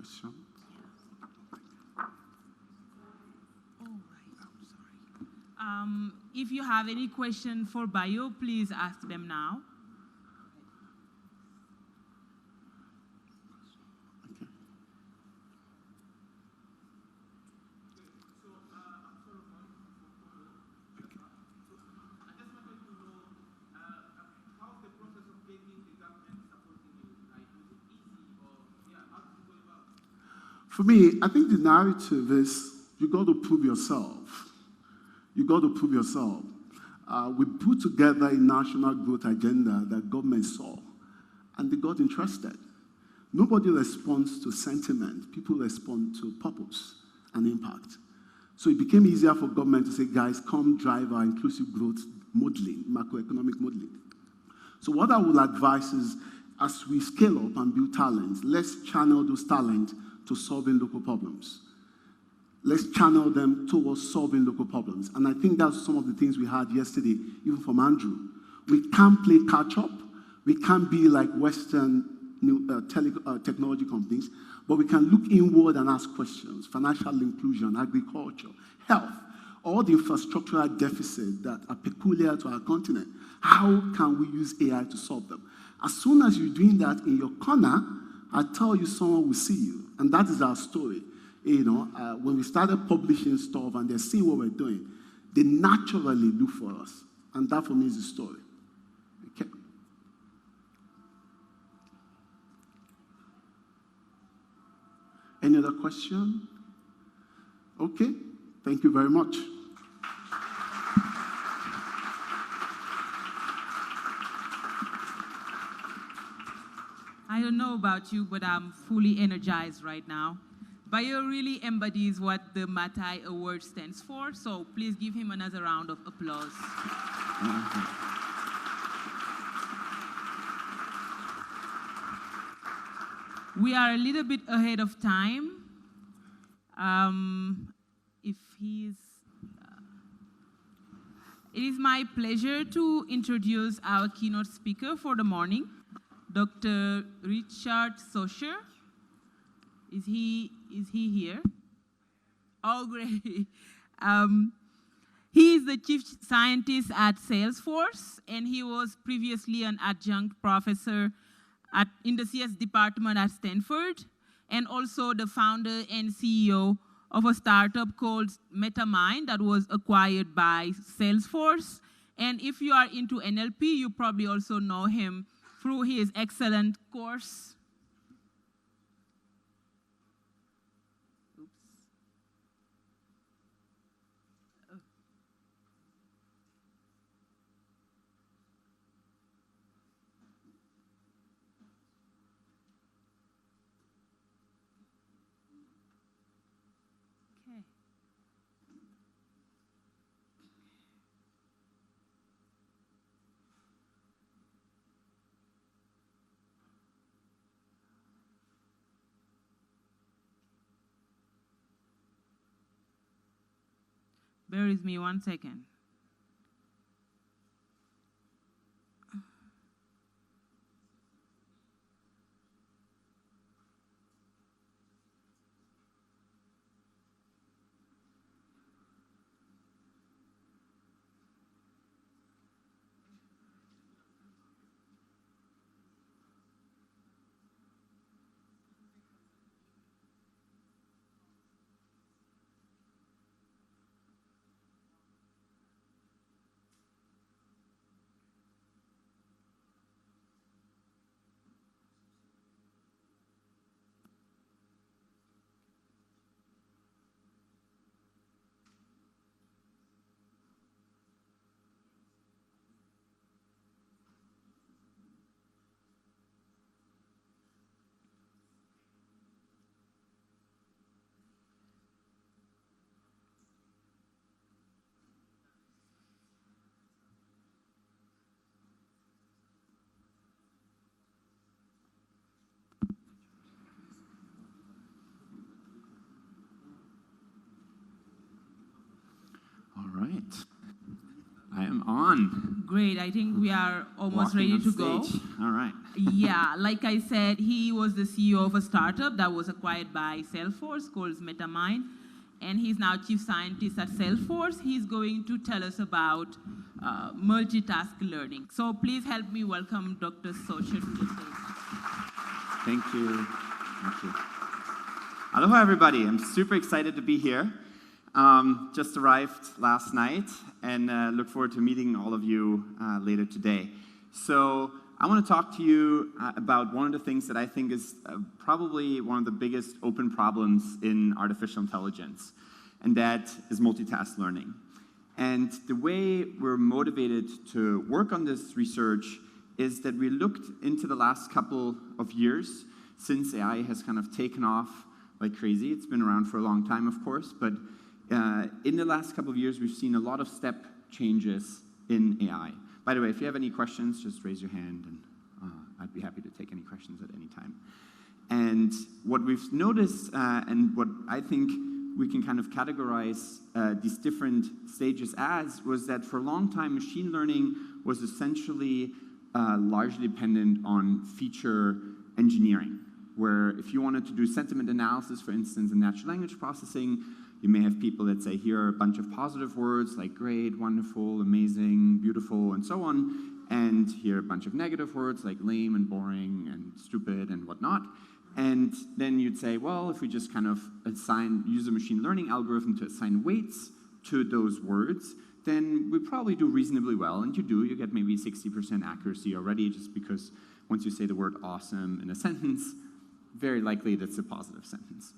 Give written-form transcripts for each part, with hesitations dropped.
question. If you have any question for Bio, please ask them now. For me, I think the narrative is you got to prove yourself. You got to prove yourself. We put together a national growth agenda that government saw, and they got interested. Nobody responds to sentiment. People respond to purpose and impact. So it became easier for government to say, guys, come drive our inclusive growth modeling, macroeconomic modeling. So what I would advise is, as we scale up and build talent, let's channel those talents to solving local problems. Let's channel them towards solving local problems. And I think that's some of the things we had yesterday, even from Andrew. We can't play catch-up. We can't be like Western technology companies, but we can look inward and ask questions. Financial inclusion, agriculture, health, all the infrastructural deficits that are peculiar to our continent. How can we use AI to solve them? As soon as you're doing that in your corner, I tell you someone will see you. And that is our story. You know, when we started publishing stuff and they see what we're doing, they naturally look for us. And that for me is the story. Okay. Any other question? Okay. Thank you very much. I don't know about you, but I'm fully energized right now. Bio really embodies what the Matai Award stands for, so please give him another round of applause. We are a little bit ahead of time. It is my pleasure to introduce our keynote speaker for the morning, Dr. Richard Socher. Is he here? Oh, great. He is the chief scientist at Salesforce, and he was previously an adjunct professor in the CS department at Stanford, and also the founder and CEO of a startup called MetaMind that was acquired by Salesforce. And if you are into NLP, you probably also know him through his excellent course. Bear with me 1 second. All right. I am on. Great. I think we are almost Walking ready to on go. stage. All right. Yeah, like I said, he was the CEO of a startup that was acquired by Salesforce called MetaMind, and he's now chief scientist at Salesforce. He's going to tell us about multitask learning. So please help me welcome Dr. Socha to the stage. Thank you. Thank you. Aloha, everybody. I'm super excited to be here. Just arrived last night and look forward to meeting all of you later today. So I want to talk to you about one of the things that I think is probably one of the biggest open problems in artificial intelligence, and that is multitask learning. And the way we're motivated to work on this research is that we looked into the last couple of years since AI has kind of taken off like crazy. It's been around for a long time, of course, but in the last couple of years, we've seen a lot of step changes in AI. By the way, if you have any questions, just raise your hand, and I'd be happy to take any questions at any time. And what we've noticed, and what I think we can kind of categorize these different stages as, was that for a long time, machine learning was essentially largely dependent on feature engineering, where if you wanted to do sentiment analysis, for instance, in natural language processing, you may have people that say, here are a bunch of positive words like great, wonderful, amazing, beautiful, and so on. And here are a bunch of negative words like lame and boring and stupid and whatnot. And then you'd say, well, if we just kind of use a machine learning algorithm to assign weights to those words, then we probably do reasonably well. And you get maybe 60% accuracy already, just because once you say the word awesome in a sentence, very likely that's a positive sentence.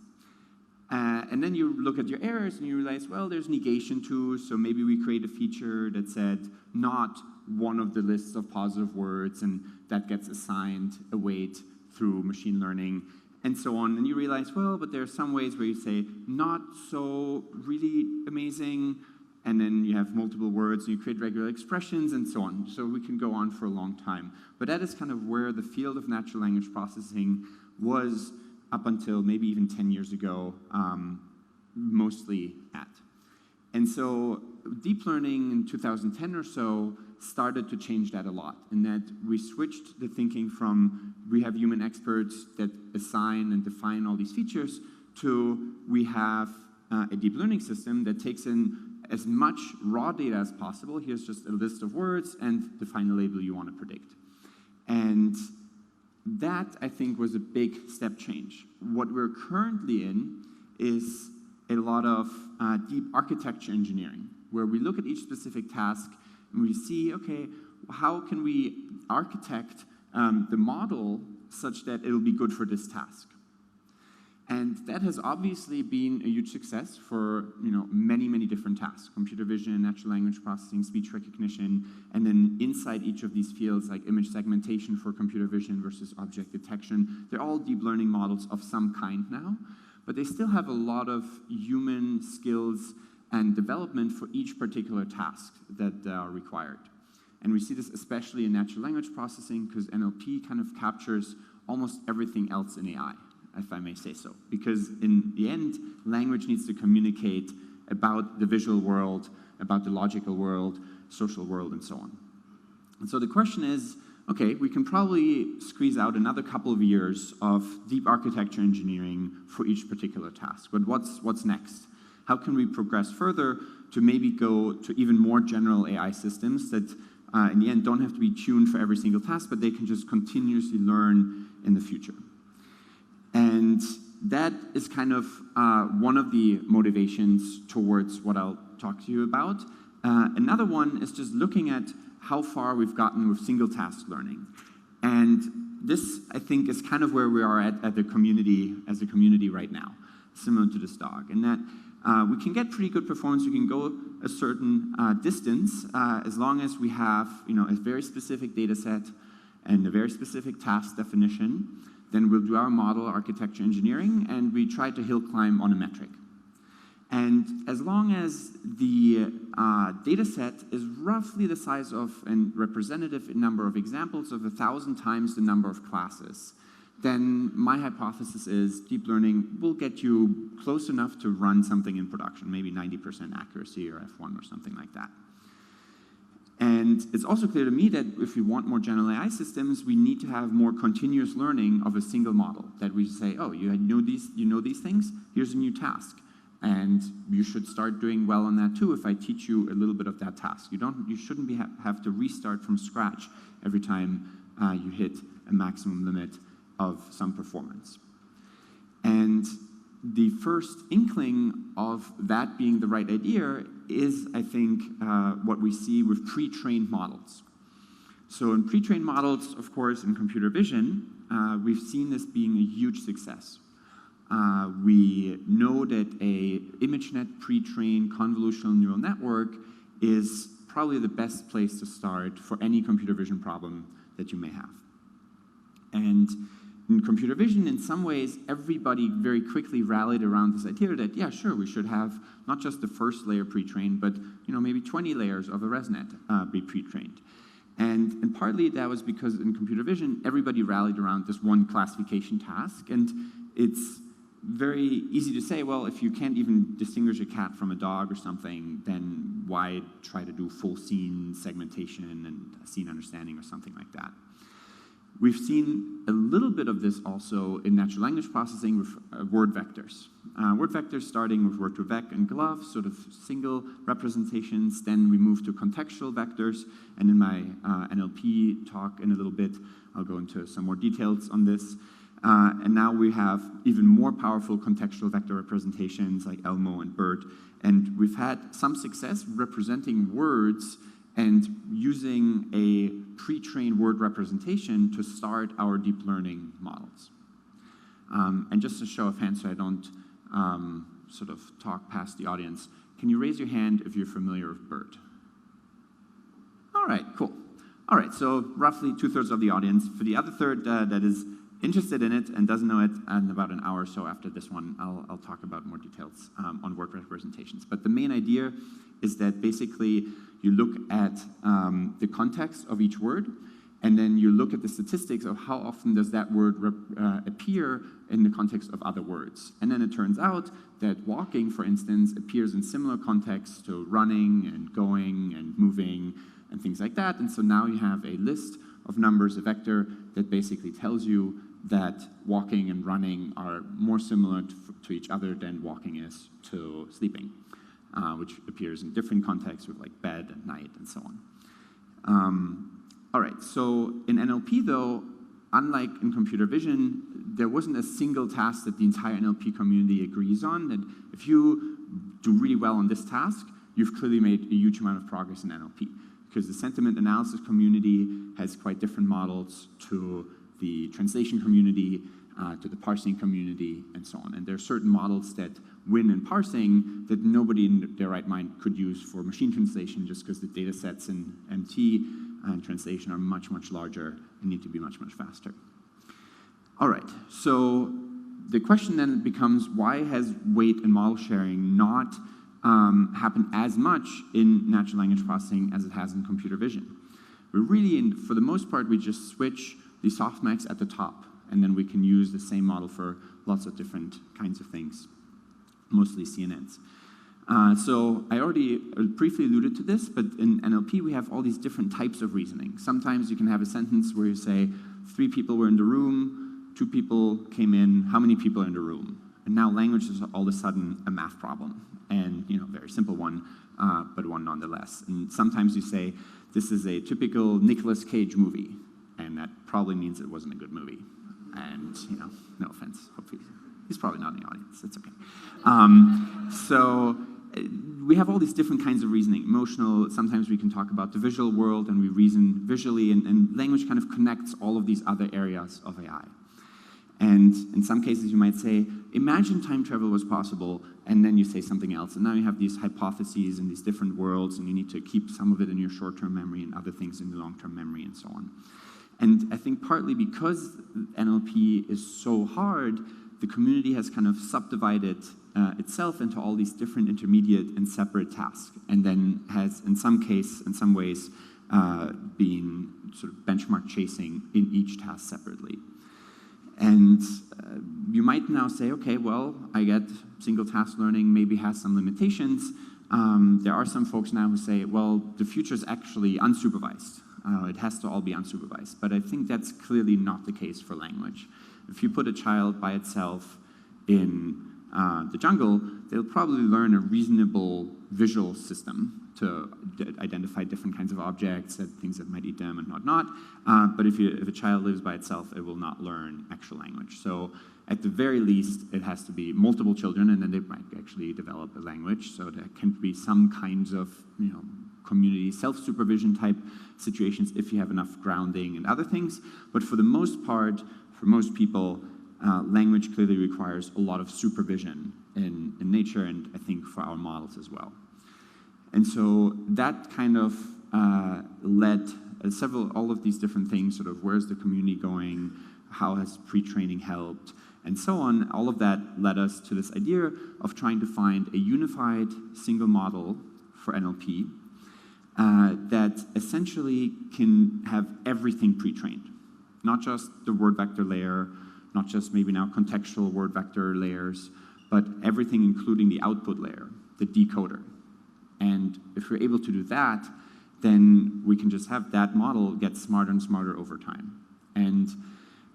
And then you look at your errors and you realize, well, there's negation too, so maybe we create a feature that said not one of the lists of positive words, and that gets assigned a weight through machine learning, and so on. And you realize, well, but there are some ways where you say not so really amazing, and then you have multiple words, and you create regular expressions, and so on. So we can go on for a long time. But that is kind of where the field of natural language processing was up until maybe even 10 years ago, mostly at. And so deep learning in 2010 or so started to change that a lot, in that we switched the thinking from we have human experts that assign and define all these features to we have a deep learning system that takes in as much raw data as possible. Here's just a list of words and define the label you want to predict. And that, I think, was a big step change. What we're currently in is a lot of deep architecture engineering, where we look at each specific task and we see, okay, how can we architect the model such that it'll be good for this task? And that has obviously been a huge success for many, many different tasks: computer vision, natural language processing, speech recognition, and then inside each of these fields, like image segmentation for computer vision versus object detection. They're all deep learning models of some kind now, but they still have a lot of human skills and development for each particular task that are required. And we see this especially in natural language processing, because NLP kind of captures almost everything else in AI, if I may say so. Because in the end, language needs to communicate about the visual world, about the logical world, social world, and so on. And so the question is, okay, we can probably squeeze out another couple of years of deep architecture engineering for each particular task. But what's next? How can we progress further to maybe go to even more general AI systems that in the end don't have to be tuned for every single task, but they can just continuously learn in the future? And that is kind of one of the motivations towards what I'll talk to you about. Another one is just looking at how far we've gotten with single task learning. And this, I think, is kind of where we are at the community, as a community right now, similar to this dog. And that we can get pretty good performance. We can go a certain distance as long as we have a very specific data set and a very specific task definition. Then we'll do our model architecture engineering, and we try to hill climb on a metric. And as long as the data set is roughly the size of and representative number of examples of 1,000 times the number of classes, then my hypothesis is deep learning will get you close enough to run something in production, maybe 90% accuracy or F1 or something like that. And it's also clear to me that if we want more general AI systems, we need to have more continuous learning of a single model. That we say, oh, you know these things? Here's a new task. And you should start doing well on that too if I teach you a little bit of that task. You shouldn't have to restart from scratch every time you hit a maximum limit of some performance. And the first inkling of that being the right idea is, I think, what we see with pre-trained models. So in pre-trained models, of course, in computer vision, we've seen this being a huge success. We know that a ImageNet pre-trained convolutional neural network is probably the best place to start for any computer vision problem that you may have. And in computer vision, in some ways, everybody very quickly rallied around this idea that, yeah, sure, we should have not just the first layer pre-trained, but maybe 20 layers of a ResNet be pre-trained. And partly that was because in computer vision, everybody rallied around this one classification task. And it's very easy to say, well, if you can't even distinguish a cat from a dog or something, then why try to do full scene segmentation and scene understanding or something like that? We've seen a little bit of this also in natural language processing with word vectors. Word vectors starting with word2vec and GloVe, sort of single representations. Then we move to contextual vectors. And in my NLP talk in a little bit, I'll go into some more details on this. And now we have even more powerful contextual vector representations like Elmo and BERT. And we've had some success representing words and using a pre-trained word representation to start our deep learning models. And just a show of hands so I don't sort of talk past the audience, can you raise your hand if you're familiar with BERT? All right, cool. All right, so roughly 2/3 of the audience. For the other third that is interested in it and doesn't know it, in about an hour or so after this one, I'll talk about more details on word representations. But the main idea is that basically you look at the context of each word, and then you look at the statistics of how often does that word appear in the context of other words. And then it turns out that walking, for instance, appears in similar contexts to running and going and moving and things like that. And so now you have a list of numbers, a vector, that basically tells you that walking and running are more similar to each other than walking is to sleeping, which appears in different contexts with like bed and night and so on. All right, so in NLP though, unlike in computer vision, there wasn't a single task that the entire NLP community agrees on, that if you do really well on this task, you've clearly made a huge amount of progress in NLP. Because the sentiment analysis community has quite different models to the translation community, to the parsing community, and so on. And there are certain models that win in parsing that nobody in their right mind could use for machine translation just because the data sets in MT and translation are much, much larger and need to be much, much faster. All right, so the question then becomes, why has weight and model sharing not happened as much in natural language processing as it has in computer vision? We're really, for the most part, we just switch the softmax at the top, and then we can use the same model for lots of different kinds of things, mostly CNNs. So I already briefly alluded to this, but in NLP we have all these different types of reasoning. Sometimes you can have a sentence where you say, 3 people were in the room, 2 people came in, how many people are in the room? And now language is all of a sudden a math problem. And very simple one, but one nonetheless. And sometimes you say, this is a typical Nicolas Cage movie, and that probably means it wasn't a good movie. And no offense, hopefully he's probably not in the audience. It's okay. So we have all these different kinds of reasoning. Emotional. Sometimes we can talk about the visual world, and we reason visually, and language kind of connects all of these other areas of AI. And in some cases, you might say, imagine time travel was possible, and then you say something else. And now you have these hypotheses and these different worlds, and you need to keep some of it in your short-term memory and other things in the long-term memory and so on. And I think partly because NLP is so hard, the community has kind of subdivided itself into all these different intermediate and separate tasks, and then has, in some ways, been sort of benchmark chasing in each task separately. And you might now say, okay, well, I get single task learning maybe has some limitations, There are some folks now who say, well, the future is actually unsupervised. It has to all be unsupervised. But I think that's clearly not the case for language. If you put a child by itself in the jungle, they'll probably learn a reasonable visual system to identify different kinds of objects, things that might eat them and whatnot. But if a child lives by itself, it will not learn actual language. So at the very least, it has to be multiple children, and then they might actually develop a language. So there can be some kinds of community self-supervision type situations if you have enough grounding and other things. But for the most part, for most people, language clearly requires a lot of supervision in nature, and I think for our models as well. And so that kind of led all of these different things, sort of where's the community going, how has pre-training helped, and so on. All of that led us to this idea of trying to find a unified single model for NLP that essentially can have everything pre-trained, not just the word vector layer, not just maybe now contextual word vector layers, but everything including the output layer, the decoder. And if we're able to do that, then we can just have that model get smarter and smarter over time. And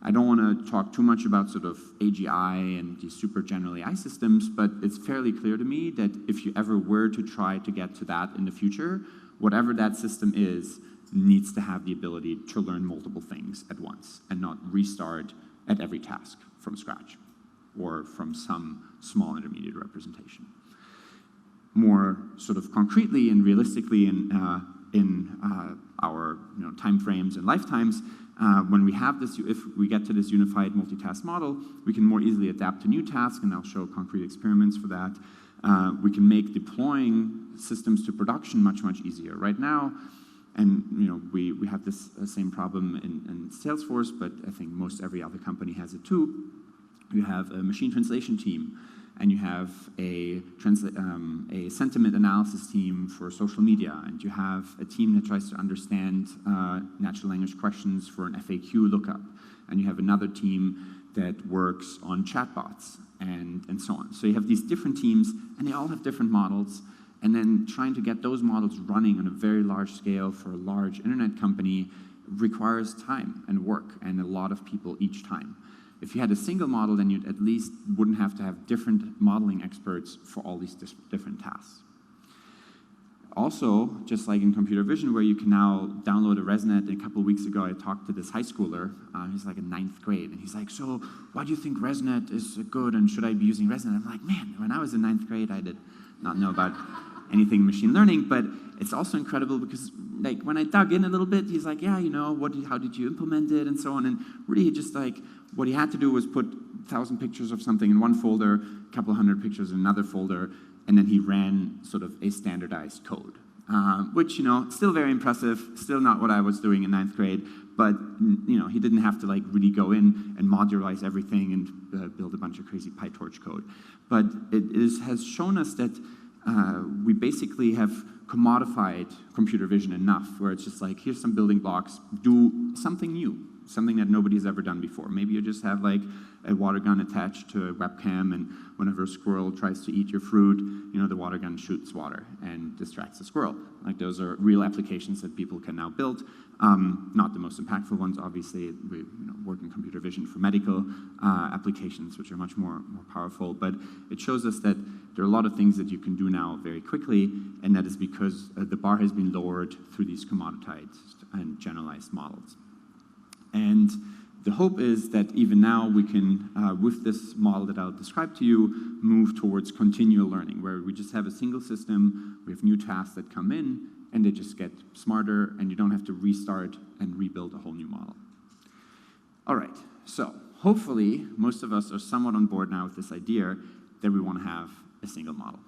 I don't want to talk too much about sort of AGI and these super general AI systems, but it's fairly clear to me that if you ever were to try to get to that in the future, whatever that system is needs to have the ability to learn multiple things at once and not restart at every task from scratch or from some small intermediate representation. More sort of concretely and realistically in our timeframes and lifetimes, when we have this, if we get to this unified multitask model, we can more easily adapt to new tasks, and I'll show concrete experiments for that. We can make deploying systems to production much, much easier. Right now, and we have this same problem in Salesforce, but I think most every other company has it too. You have a machine translation team, and you have a sentiment analysis team for social media, and you have a team that tries to understand natural language questions for an FAQ lookup, and you have another team that works on chatbots, and so on. So you have these different teams, and they all have different models, and then trying to get those models running on a very large scale for a large internet company requires time and work, and a lot of people each time. If you had a single model, then you at least wouldn't have to have different modeling experts for all these different tasks. Also, just like in computer vision, where you can now download a ResNet, a couple of weeks ago I talked to this high schooler, he's like in 9th grade, and he's like, so why do you think ResNet is good, and should I be using ResNet? I'm like, man, when I was in 9th grade, I did not know about anything machine learning, but it's also incredible because like when I dug in a little bit, he's like, yeah, how did you implement it, and so on, and really just like, what he had to do was put 1,000 pictures of something in one folder, a couple hundred pictures in another folder, and then he ran sort of a standardized code, which, still very impressive, still not what I was doing in 9th grade, but, he didn't have to like really go in and modularize everything and build a bunch of crazy PyTorch code. But it has shown us that we basically have commodified computer vision enough where it's just like, here's some building blocks, do something new, something that nobody's ever done before. Maybe you just have like a water gun attached to a webcam, and whenever a squirrel tries to eat your fruit, the water gun shoots water and distracts the squirrel. Like those are real applications that people can now build. Not the most impactful ones, obviously. We work in computer vision for medical applications, which are much more powerful. But it shows us that there are a lot of things that you can do now very quickly, and that is because the bar has been lowered through these commoditized and generalized models. And the hope is that even now we can, with this model that I'll describe to you, move towards continual learning, where we just have a single system, we have new tasks that come in, and they just get smarter, and you don't have to restart and rebuild a whole new model. All right, so hopefully most of us are somewhat on board now with this idea that we want to have a single model.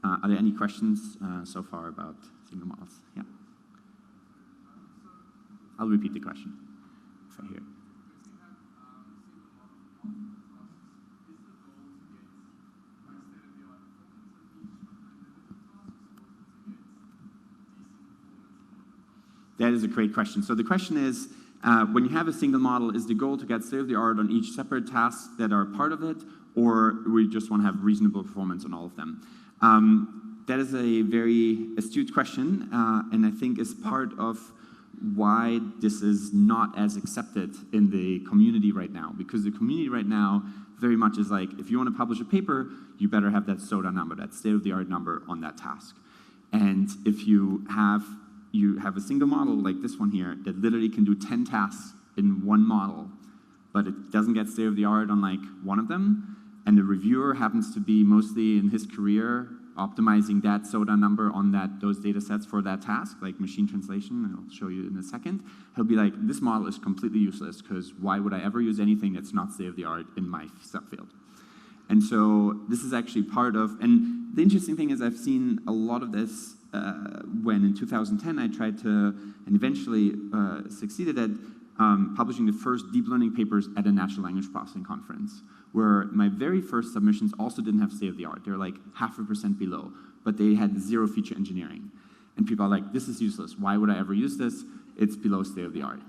Are there any questions so far about single models? Yeah. I'll repeat the question. Right here. That is a great question. So the question is, when you have a single model, is the goal to get state-of-the-art on each separate task that are part of it, or we just want to have reasonable performance on all of them? that is a very astute question, and I think is part of why this is not as accepted in the community right now. Because the community right now very much is like, if you want to publish a paper, you better have that SOTA number, that state-of-the-art number on that task. And if you have a single model like this one here that literally can do 10 tasks in one model, but it doesn't get state-of-the-art on like one of them, and the reviewer happens to be mostly in his career optimizing that SOTA number on those data sets for that task, like machine translation, I'll show you in a second, he'll be like, this model is completely useless, because why would I ever use anything that's not state-of-the-art in my subfield? And so this is actually part of, and the interesting thing is I've seen a lot of this when in 2010 I tried to, and eventually succeeded at publishing the first deep learning papers at a natural language processing conference, where my very first submissions also didn't have state-of-the-art. They're like 0.5% below, but they had 0 feature engineering. And people are like, this is useless. Why would I ever use this? It's below state-of-the-art.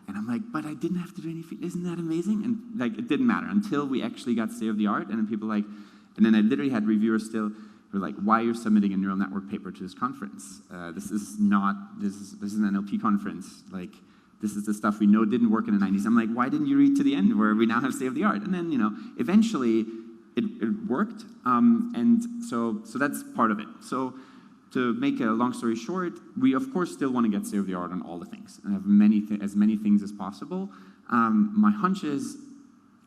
And I'm like, but I didn't have to do any feature. Isn't that amazing? And like, it didn't matter until we actually got state-of-the-art. And then people like, and then I literally had reviewers still who were like, why are you submitting a neural network paper to this conference? This is an NLP conference. Like, this is the stuff we know didn't work in the 90s. I'm like, why didn't you read to the end where we now have state-of-the-art? And then, eventually it worked. And so that's part of it. So to make a long story short, we of course still want to get state-of-the-art on all the things and have as many things as possible. My hunch is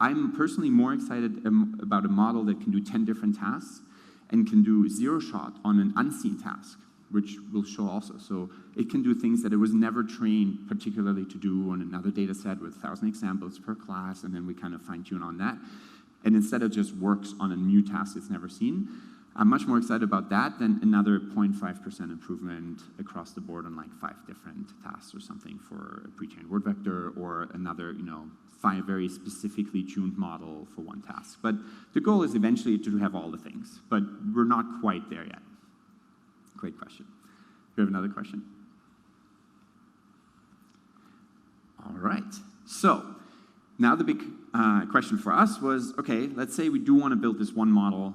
I'm personally more excited about a model that can do 10 different tasks and can do zero shot on an unseen task, which we'll show also. So it can do things that it was never trained particularly to do on another data set with 1,000 examples per class, and then we kind of fine tune on that. And instead it just works on a new task it's never seen. I'm much more excited about that than another 0.5% improvement across the board on like 5 different tasks or something for a pre-trained word vector, or another, 5 very specifically tuned model for one task. But the goal is eventually to have all the things, but we're not quite there yet. Great question. Do you have another question? All right. So now the big question for us was, okay, let's say we do want to build this one model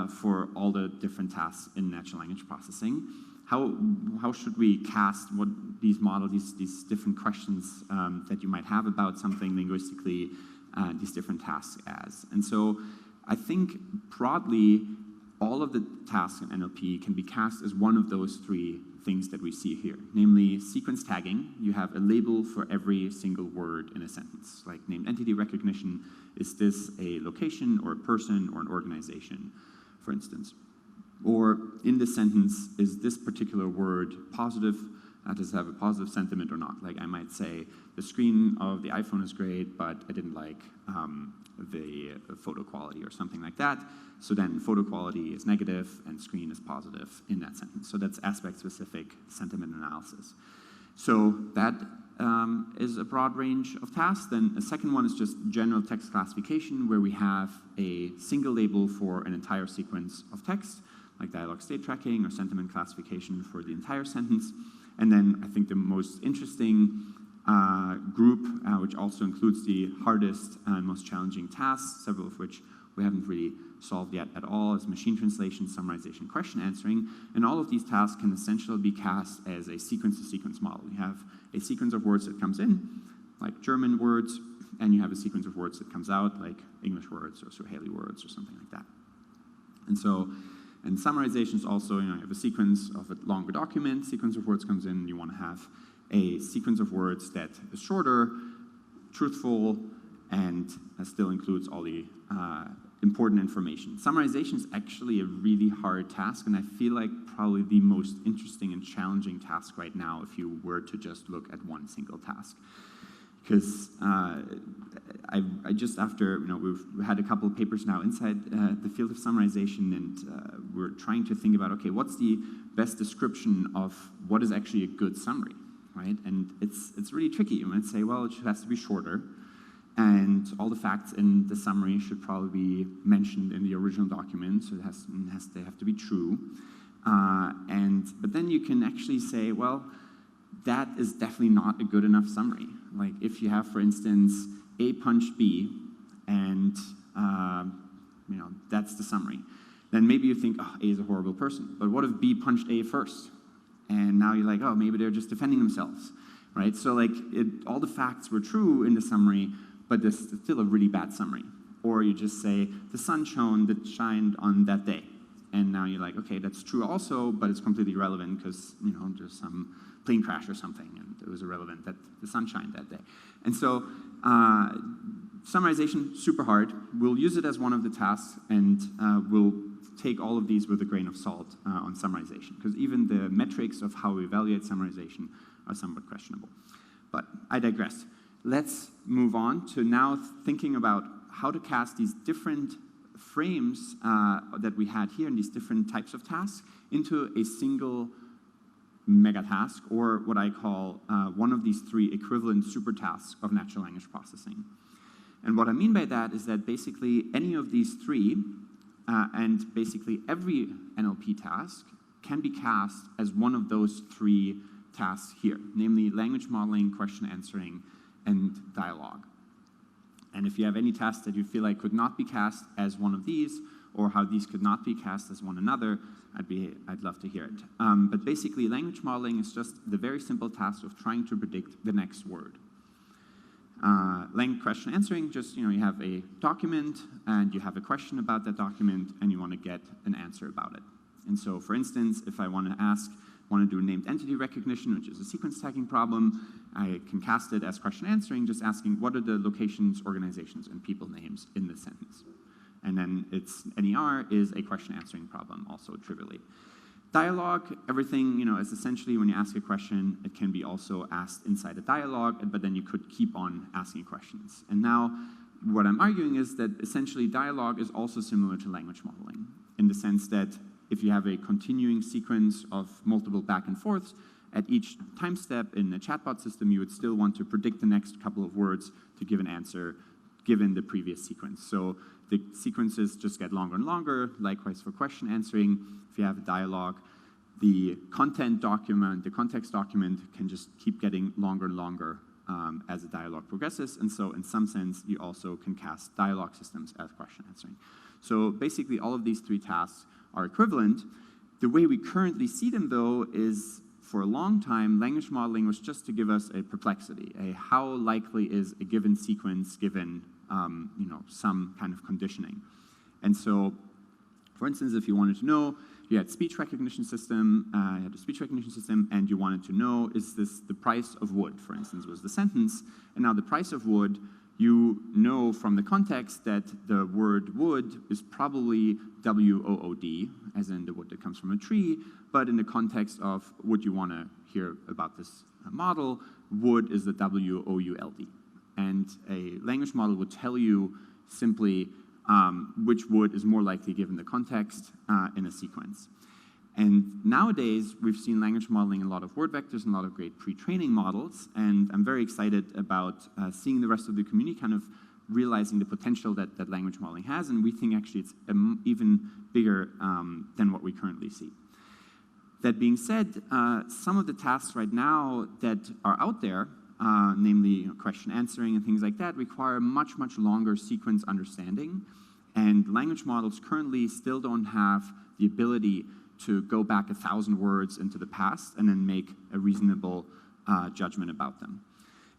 for all the different tasks in natural language processing. How should we cast what these models, these different questions that you might have about something linguistically, these different tasks as? And so I think broadly, all of the tasks in NLP can be cast as one of those 3 things that we see here, namely sequence tagging. You have a label for every single word in a sentence, like named entity recognition. Is this a location or a person or an organization, for instance? Or in this sentence, is this particular word positive? Does it have a positive sentiment or not? Like I might say, the screen of the iPhone is great, but I didn't like the photo quality or something like that. So then photo quality is negative and screen is positive in that sentence. So that's aspect-specific sentiment analysis. So that is a broad range of tasks. Then a second one is just general text classification, where we have a single label for an entire sequence of text, like dialogue state tracking or sentiment classification for the entire sentence. And then I think the most interesting group, which also includes the hardest and most challenging tasks, several of which we haven't really solved yet at all, is machine translation, summarization, question answering. And all of these tasks can essentially be cast as a sequence-to-sequence model. You have a sequence of words that comes in, like German words, and you have a sequence of words that comes out, like English words or Swahili words or something like that. And so, and summarization is also, you have a sequence of a longer document, sequence of words comes in, and you want to have a sequence of words that is shorter, truthful, and still includes all the important information. Summarization is actually a really hard task, and I feel like probably the most interesting and challenging task right now if you were to just look at one single task. Because I just after, we've had a couple of papers now inside the field of summarization, and we're trying to think about, okay, what's the best description of what is actually a good summary, right? And it's really tricky. You might say, well, it has to be shorter, and all the facts in the summary should probably be mentioned in the original document, so they have to be true. But then you can actually say, well, that is definitely not a good enough summary. Like if you have, for instance, A punched B, and that's the summary. then maybe you think, oh, A is a horrible person. But what if B punched A first? And now you're like, oh, maybe they're just defending themselves, right? So like, all the facts were true in the summary, but there's still a really bad summary. Or you just say, the sun shined on that day. And now you're like, okay, that's true also, but it's completely irrelevant because, you know, there's some plane crash or something, and it was irrelevant that the sun shined that day. And so summarization, super hard. We'll use it as one of the tasks, and we'll take all of these with a grain of salt on summarization, because even the metrics of how we evaluate summarization are somewhat questionable. But I digress. Let's move on to now thinking about how to cast these different frames that we had here in these different types of tasks into a single mega task, or what I call one of these three equivalent super tasks of natural language processing. And what I mean by that is that basically any of these three, and basically every NLP task, can be cast as one of those three tasks here, namely language modeling, question answering, and dialogue. And if you have any tasks that you feel like could not be cast as one of these, or how these could not be cast as one another, I'd love to hear it. But basically, language modeling is just the very simple task of trying to predict the next word. Language question answering, just, you know, you have a document, and you have a question about that document, and you want to get an answer about it. And so, for instance, if I want to do named entity recognition, which is a sequence tagging problem, I can cast it as question answering, just asking what are the locations, organizations, and people names in this sentence. And then its NER is a question answering problem, also trivially. Dialogue, everything, you know, is essentially when you ask a question, it can be also asked inside a dialogue, but then you could keep on asking questions. And now, what I'm arguing is that essentially dialogue is also similar to language modeling, in the sense that if you have a continuing sequence of multiple back and forths, at each time step in the chatbot system, you would still want to predict the next couple of words to give an answer given the previous sequence. So the sequences just get longer and longer. Likewise for question answering, if you have a dialogue, the content document, the context document can just keep getting longer and longer as the dialogue progresses. And so in some sense, you also can cast dialogue systems as question answering. So basically all of these three tasks are equivalent. The way we currently see them, though, is for a long time, language modeling was just to give us a perplexity, a how likely is a given sequence given you know, some kind of conditioning. And so, for instance, if you wanted to know, you had speech recognition system, you had a speech recognition system, and you wanted to know, is this the price of wood, for instance, was the sentence, and now the price of wood, you know from the context that the word wood is probably W-O-O-D, as in the wood that comes from a tree, but in the context of would you want to hear about this model, wood is the W-O-U-L-D. And a language model would tell you simply which wood is more likely given the context in a sequence. And nowadays, we've seen language modeling in a lot of word vectors and a lot of great pre-training models, and I'm very excited about seeing the rest of the community kind of realizing the potential that language modeling has, and we think actually it's even bigger than what we currently see. That being said, some of the tasks right now that are out there, namely question answering and things like that, require much, much longer sequence understanding, and language models currently still don't have the ability to go back 1,000 words into the past and then make a reasonable judgment about them.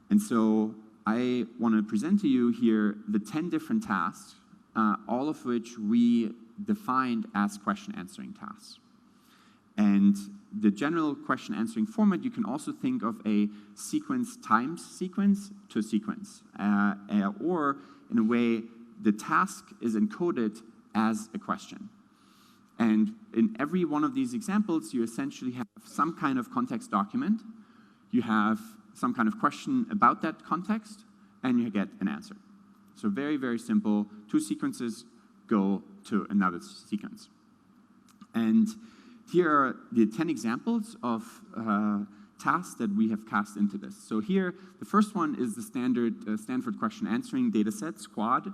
And so I want to present to you here the 10 different tasks, all of which we defined as question answering tasks. And the general question answering format, you can also think of a sequence times sequence to sequence, or in a way, the task is encoded as a question. And in every one of these examples, you essentially have some kind of context document, you have some kind of question about that context, and you get an answer. So very, very simple. Two sequences go to another sequence. And here are the 10 examples of tasks that we have cast into this. So here, the first one is the standard Stanford question answering dataset, SQUAD,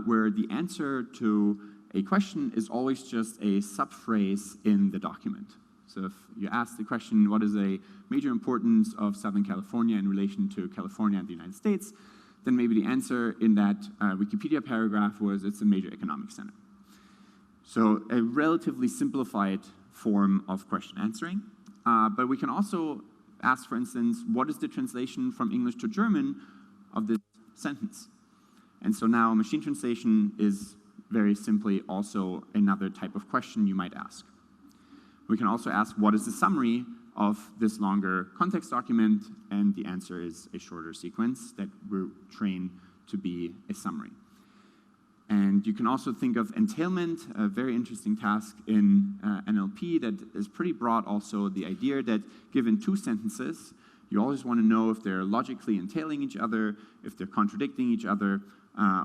where the answer to a question is always just a subphrase in the document. So if you ask the question, what is a major importance of Southern California in relation to California and the United States, then maybe the answer in that Wikipedia paragraph was it's a major economic center. So a relatively simplified form of question answering. But we can also ask, for instance, what is the translation from English to German of this sentence? And so now machine translation is very simply also another type of question you might ask. We can also ask, what is the summary of this longer context document? And the answer is a shorter sequence that we're trained to be a summary. And you can also think of entailment, a very interesting task in NLP that is pretty broad also, the idea that given two sentences, you always want to know if they're logically entailing each other, if they're contradicting each other,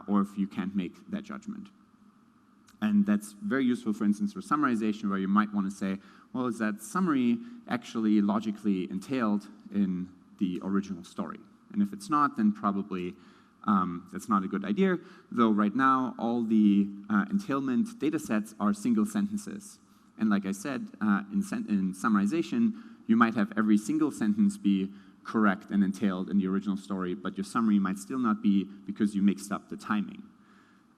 or if you can't make that judgment. And that's very useful, for instance, for summarization, where you might want to say, well, is that summary actually logically entailed in the original story? And if it's not, then probably that's not a good idea, though right now all the entailment data sets are single sentences. And like I said, in summarization, you might have every single sentence be correct and entailed in the original story, but your summary might still not be because you mixed up the timing.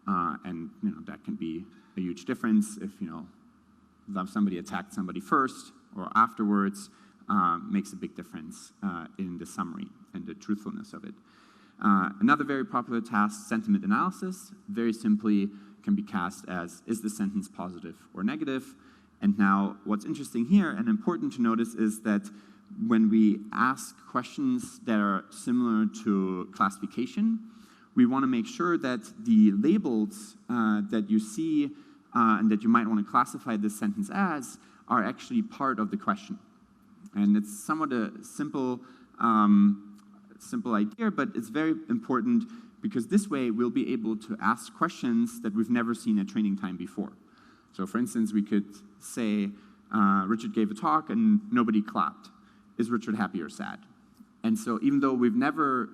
And that can be a huge difference if somebody attacked somebody first or afterwards, makes a big difference in the summary and the truthfulness of it. Another very popular task, sentiment analysis, very simply can be cast as, is the sentence positive or negative? And now what's interesting here and important to notice is that when we ask questions that are similar to classification, we want to make sure that the labels that you see and that you might want to classify this sentence as are actually part of the question. And it's somewhat a simple idea, but it's very important because this way we'll be able to ask questions that we've never seen at training time before. So for instance, we could say, Richard gave a talk and nobody clapped. Is Richard happy or sad? And so even though we've never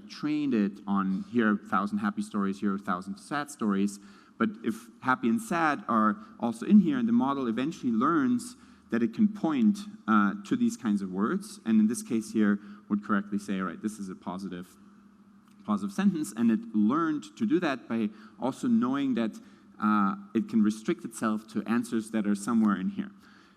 trained it on here are 1,000 happy stories, here are 1,000 sad stories, but if happy and sad are also in here, and the model eventually learns that it can point to these kinds of words, and in this case here would correctly say, all right, this is a positive sentence, and it learned to do that by also knowing that it can restrict itself to answers that are somewhere in here.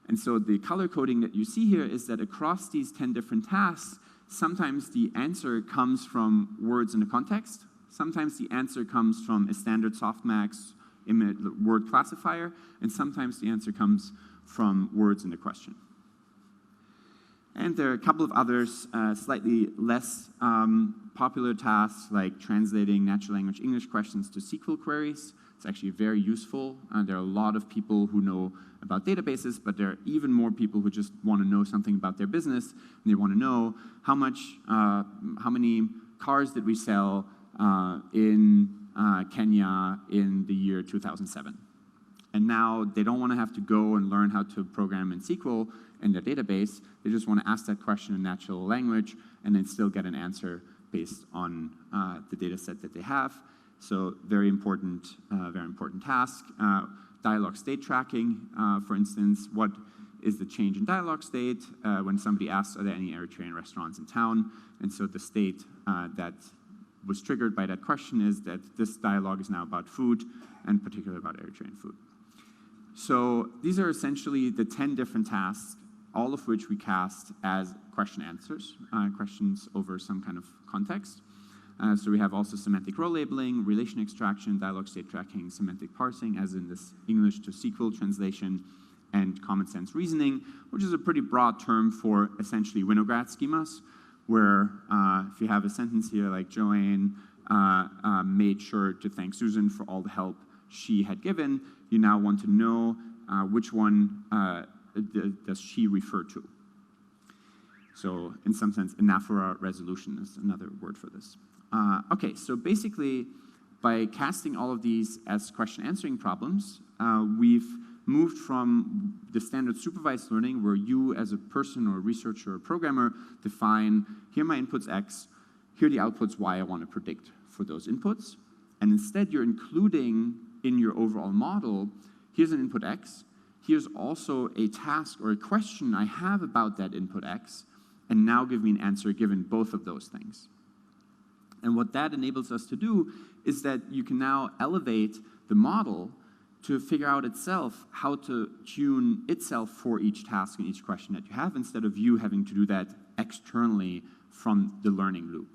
And so the color coding that you see here is that across these 10 different tasks, sometimes the answer comes from words in the context, sometimes the answer comes from a standard softmax word classifier, and sometimes the answer comes from words in the question. And there are a couple of others, slightly less popular tasks, like translating natural language English questions to SQL queries. It's actually very useful. There are a lot of people who know about databases, but there are even more people who just want to know something about their business, and they want to know how many cars did we sell in Kenya in the year 2007. And now they don't want to have to go and learn how to program in SQL in their database. They just want to ask that question in natural language and then still get an answer based on the data set that they have. So very important task. Dialogue state tracking, for instance, what is the change in dialogue state when somebody asks, are there any Eritrean restaurants in town? And so the state that was triggered by that question is that this dialogue is now about food, and particularly about Eritrean food. So these are essentially the 10 different tasks, all of which we cast as question answers, questions over some kind of context. So we have also semantic role labeling, relation extraction, dialogue state tracking, semantic parsing, as in this English to SQL translation, and common sense reasoning, which is a pretty broad term for essentially Winograd schemas, where if you have a sentence here like Joanne made sure to thank Susan for all the help she had given, you now want to know which one does she refer to. So in some sense, anaphora resolution is another word for this. Okay, so basically, by casting all of these as question answering problems, we've moved from the standard supervised learning where you as a person or a researcher or a programmer define, here are my inputs X, here are the outputs Y I want to predict for those inputs. And instead you're including in your overall model, here's an input X, here's also a task or a question I have about that input X, and now give me an answer given both of those things. And what that enables us to do is that you can now elevate the model to figure out itself how to tune itself for each task and each question that you have, instead of you having to do that externally from the learning loop.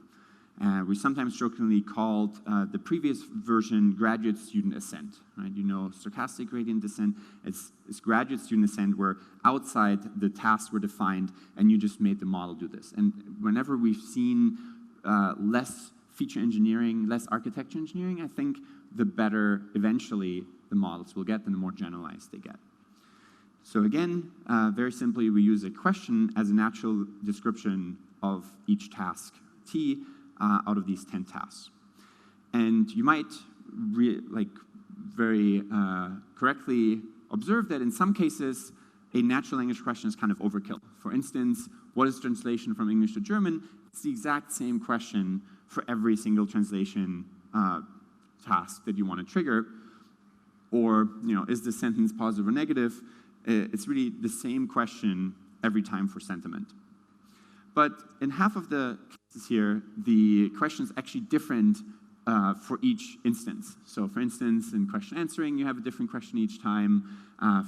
We sometimes jokingly called the previous version graduate student ascent. Right? You know, stochastic gradient descent is graduate student ascent, where outside the tasks were defined and you just made the model do this. And whenever we've seen less feature engineering, less architecture engineering, I think the better eventually the models will get and the more generalized they get. So again, very simply, we use a question as a natural description of each task T out of these 10 tasks. And you might very correctly observe that in some cases, a natural language question is kind of overkill. For instance, what is translation from English to German? It's the exact same question for every single translation task that you want to trigger. Or, is the sentence positive or negative? It's really the same question every time for sentiment. But in half of the cases here, the question is actually different for each instance. So for instance, in question answering, you have a different question each time.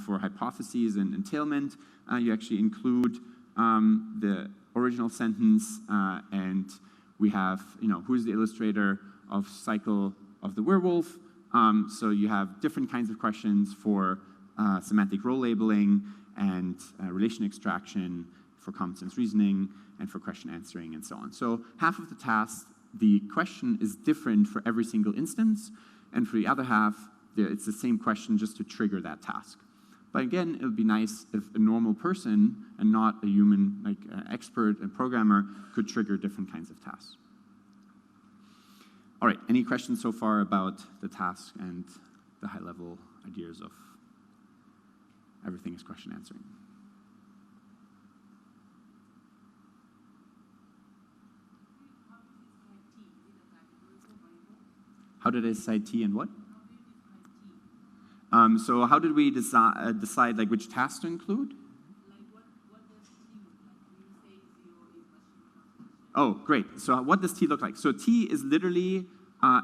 For hypotheses and entailment, you actually include the original sentence, and we have, who's the illustrator of Cycle of the Werewolf. So you have different kinds of questions for semantic role labeling and relation extraction, for common sense reasoning, and for question answering, and so on. So half of the tasks, the question is different for every single instance, and for the other half, it's the same question just to trigger that task. But again, it would be nice if a normal person, and not a human, like expert and programmer, could trigger different kinds of tasks. All right, any questions so far about the task and the high-level ideas of everything is question answering? How did I decide T and what? So how did we decide like which tasks to include? Oh, great. So what does T look like? So T is literally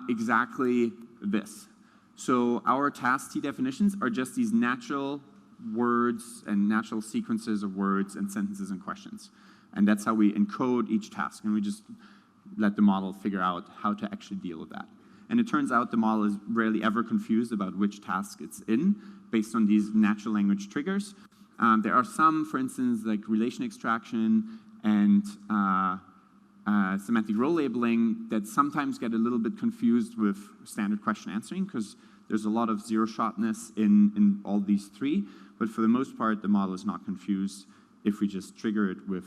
exactly this. So our task T definitions are just these natural words and natural sequences of words and sentences and questions. And that's how we encode each task. And we just let the model figure out how to actually deal with that. And it turns out the model is rarely ever confused about which task it's in based on these natural language triggers. There are some, for instance, like relation extraction and semantic role labeling that sometimes get a little bit confused with standard question answering, because there's a lot of zero-shotness in all these three. But for the most part, the model is not confused if we just trigger it with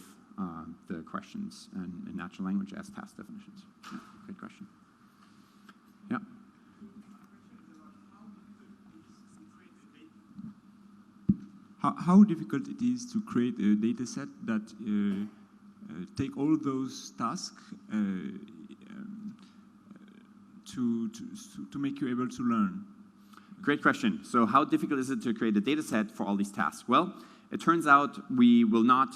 the questions and natural language as task definitions. Yeah, good question. Yeah. How difficult it is to create a data set that take all those tasks to make you able to learn? Great question. So how difficult is it to create a data set for all these tasks? Well, it turns out we will not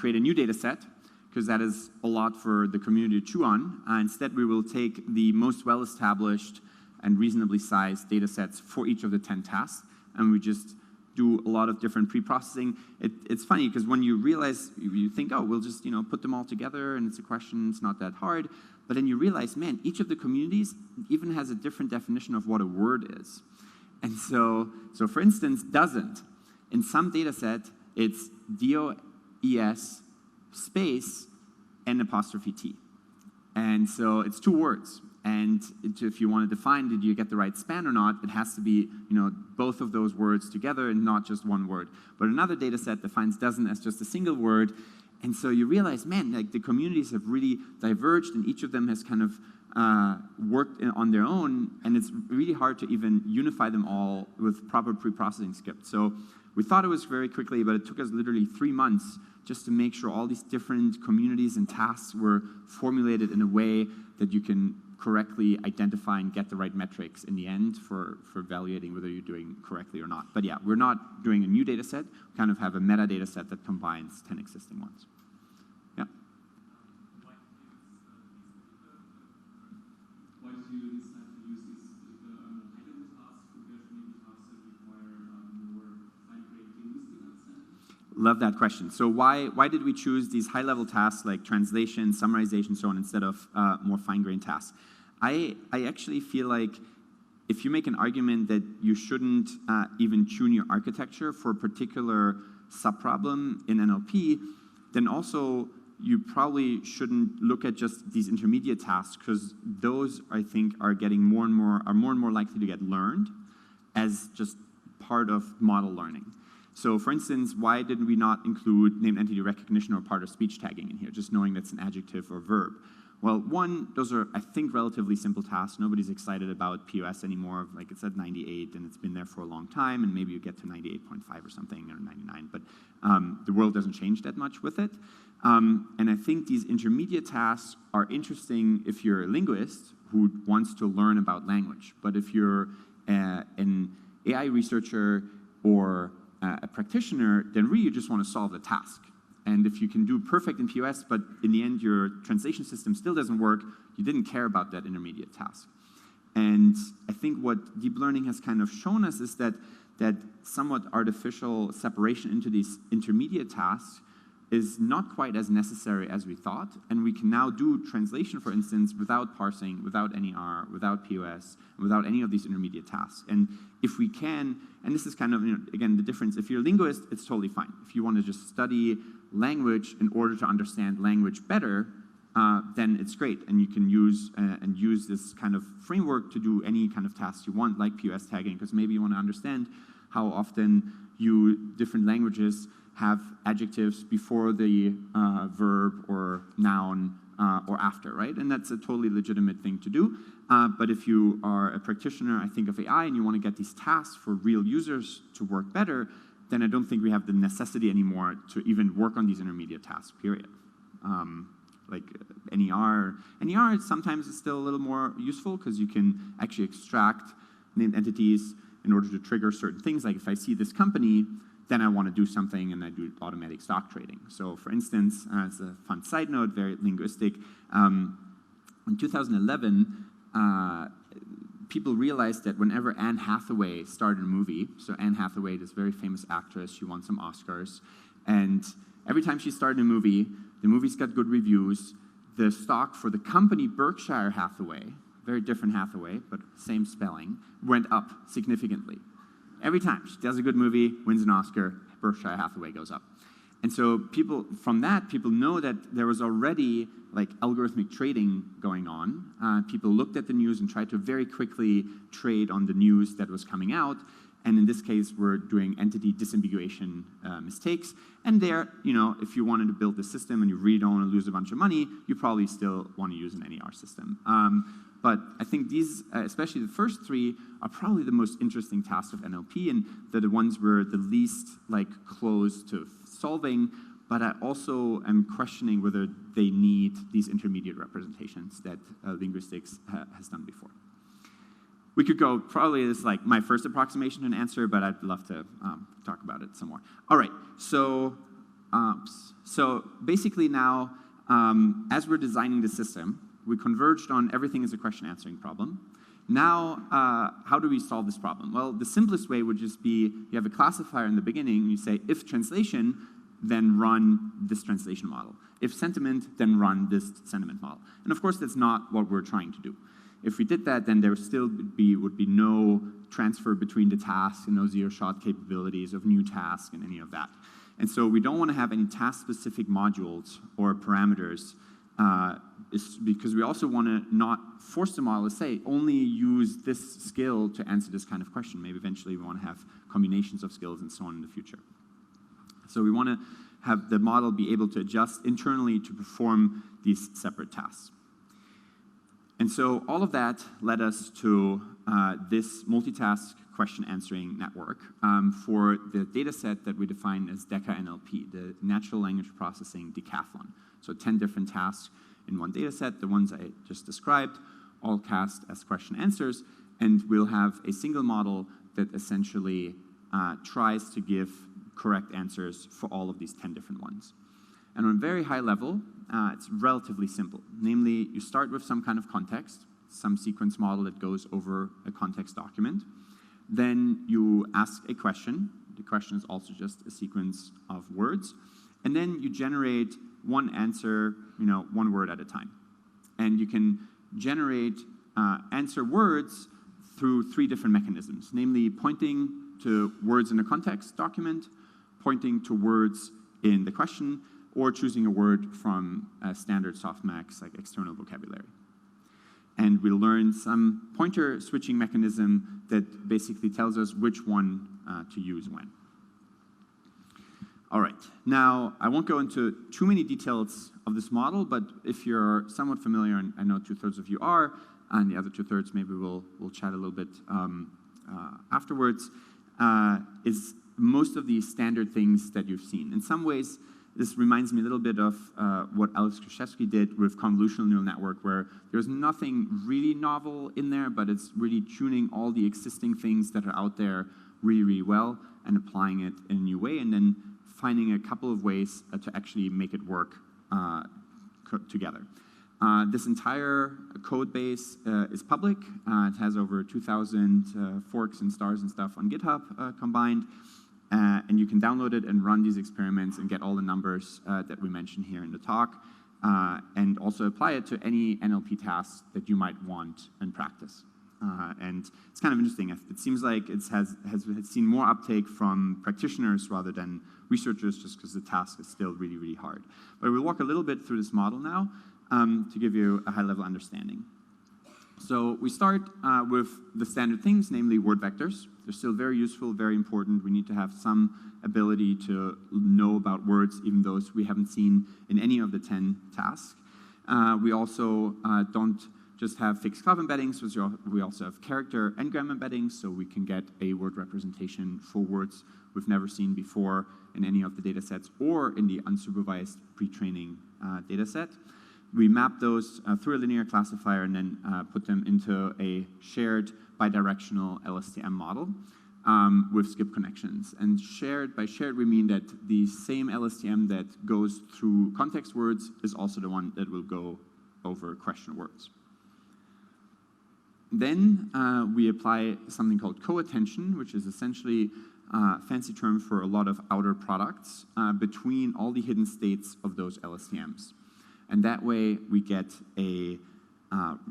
create a new data set, because that is a lot for the community to chew on. Instead, we will take the most well-established and reasonably sized data sets for each of the 10 tasks, and we just do a lot of different pre-processing. It's funny, because when you realize, you think, oh, we'll just put them all together, and it's a question, it's not that hard. But then you realize, man, each of the communities even has a different definition of what a word is. And so for instance, doesn't. In some data set, it's DOES space and apostrophe T. And so it's two words. And if you want to define, did you get the right span or not, it has to be both of those words together and not just one word. But another data set defines doesn't as just a single word. And so you realize, man, like the communities have really diverged, and each of them has kind of worked on their own, and it's really hard to even unify them all with proper pre-processing scripts. So we thought it was very quickly, but it took us literally 3 months just to make sure all these different communities and tasks were formulated in a way that you can correctly identify and get the right metrics in the end for evaluating whether you're doing correctly or not. But yeah, we're not doing a new data set. We kind of have a metadata set that combines 10 existing ones. Yeah. Why did you decide to use this untitled task compared to maybe tasks that we Love that question. So why did we choose these high-level tasks like translation, summarization, so on, instead of more fine-grained tasks? I actually feel like if you make an argument that you shouldn't even tune your architecture for a particular subproblem in NLP, then also you probably shouldn't look at just these intermediate tasks, because those, I think, are getting more and more likely to get learned as just part of model learning. So for instance, why did we not include named entity recognition or part of speech tagging in here, just knowing that's an adjective or verb? Well, one, those are, I think, relatively simple tasks. Nobody's excited about POS anymore. Like, it's at 98, and it's been there for a long time, and maybe you get to 98.5 or something, or 99, but the world doesn't change that much with it. And I think these intermediate tasks are interesting if you're a linguist who wants to learn about language. But if you're an AI researcher or a practitioner, then really you just want to solve the task. And if you can do perfect in POS, but in the end your translation system still doesn't work, you didn't care about that intermediate task. And I think what deep learning has kind of shown us is that somewhat artificial separation into these intermediate tasks is not quite as necessary as we thought, and we can now do translation, for instance, without parsing, without NER, without POS, without any of these intermediate tasks. And if we can, and this is kind of, again, the difference, if you're a linguist, it's totally fine. If you want to just study language in order to understand language better, then it's great, and you can use this kind of framework to do any kind of tasks you want, like POS tagging, because maybe you want to understand how often different languages have adjectives before the verb or noun or after, right? And that's a totally legitimate thing to do. But if you are a practitioner, I think, of AI, and you want to get these tasks for real users to work better, then I don't think we have the necessity anymore to even work on these intermediate tasks, period. Like NER sometimes is still a little more useful because you can actually extract named entities in order to trigger certain things. Like if I see this company, then I want to do something, and I do automatic stock trading. So for instance, as a fun side note, very linguistic, in 2011, people realized that whenever Anne Hathaway started a movie, so Anne Hathaway, this very famous actress, she won some Oscars, and every time she started a movie, the movies got good reviews, the stock for the company Berkshire Hathaway, very different Hathaway, but same spelling, went up significantly. Every time she does a good movie, wins an Oscar, Berkshire Hathaway goes up. And so people know that there was already like algorithmic trading going on. People looked at the news and tried to very quickly trade on the news that was coming out. And in this case, we're doing entity disambiguation mistakes. And there, if you wanted to build the system and you really don't want to lose a bunch of money, you probably still want to use an NER system. But I think these, especially the first three, are probably the most interesting tasks of NLP, and they're the ones we're the least close to solving. But I also am questioning whether they need these intermediate representations that linguistics has done before. We could go, probably this is like my first approximation to an answer, but I'd love to talk about it some more. All right, so basically now, as we're designing the system, we converged on everything as a question answering problem. Now, how do we solve this problem? Well, the simplest way would just be, you have a classifier in the beginning, you say, if translation, then run this translation model. If sentiment, then run this sentiment model. And of course, that's not what we're trying to do. If we did that, then there still would be no transfer between the tasks and no zero-shot capabilities of new tasks and any of that. And so we don't want to have any task-specific modules or parameters because we also want to not force the model to say, only use this skill to answer this kind of question. Maybe eventually we want to have combinations of skills and so on in the future. So we want to have the model be able to adjust internally to perform these separate tasks. And so all of that led us to this multitask question answering network for the data set that we define as decaNLP, the Natural Language Processing Decathlon. So 10 different tasks in one data set, the ones I just described, all cast as question answers, and we'll have a single model that essentially tries to give correct answers for all of these 10 different ones. And on a very high level, it's relatively simple. Namely, you start with some kind of context, some sequence model that goes over a context document. Then you ask a question The question is also just a sequence of words. And then you generate one answer, one word at a time. And you can generate answer words through 3 different mechanisms, namely pointing to words in a context document, pointing to words in the question, or choosing a word from standard softmax like external vocabulary. And we'll learn some pointer switching mechanism that basically tells us which one to use when. All right, now I won't go into too many details of this model, but if you're somewhat familiar, and I know 2/3 of you are, and the other 2/3 maybe we'll chat a little bit afterwards, is most of these standard things that you've seen. In some ways, this reminds me a little bit of what Alex Krzyzewski did with convolutional neural network, where there's nothing really novel in there, but it's really tuning all the existing things that are out there really, really well and applying it in a new way, and then finding a couple of ways to actually make it work together. This entire code base is public. It has over 2,000 forks and stars and stuff on GitHub combined. And you can download it and run these experiments and get all the numbers that we mentioned here in the talk, and also apply it to any NLP tasks that you might want in practice. And it's kind of interesting. It seems like it has seen more uptake from practitioners rather than researchers, just because the task is still really, really hard. But we'll walk a little bit through this model now to give you a high-level understanding. So we start with the standard things, namely word vectors. They're still very useful, very important. We need to have some ability to know about words, even those we haven't seen in any of the 10 tasks. We also don't just have fixed cloud embeddings, we also have character engram embeddings, so we can get a word representation for words we've never seen before in any of the data sets or in the unsupervised pre-training data set. We map those through a linear classifier and then put them into a shared bidirectional LSTM model with skip connections. And by shared, we mean that the same LSTM that goes through context words is also the one that will go over question words. Then we apply something called co-attention, which is essentially a fancy term for a lot of outer products between all the hidden states of those LSTMs. And that way, we get a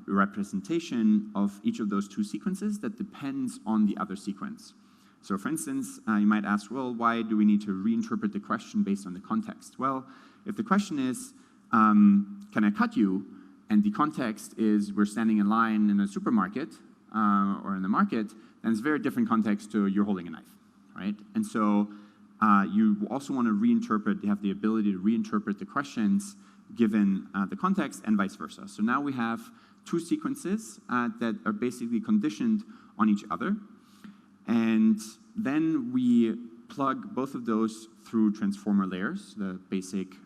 representation of each of those 2 sequences that depends on the other sequence. So for instance, you might ask, well, why do we need to reinterpret the question based on the context? Well, if the question is, can I cut you? And the context is we're standing in line in a supermarket or in the market, then it's a very different context to you're holding a knife, right? And so you also want to reinterpret, you have the ability to reinterpret the questions given the context and vice versa. So now we have 2 sequences that are basically conditioned on each other. And then we plug both of those through transformer layers, the basic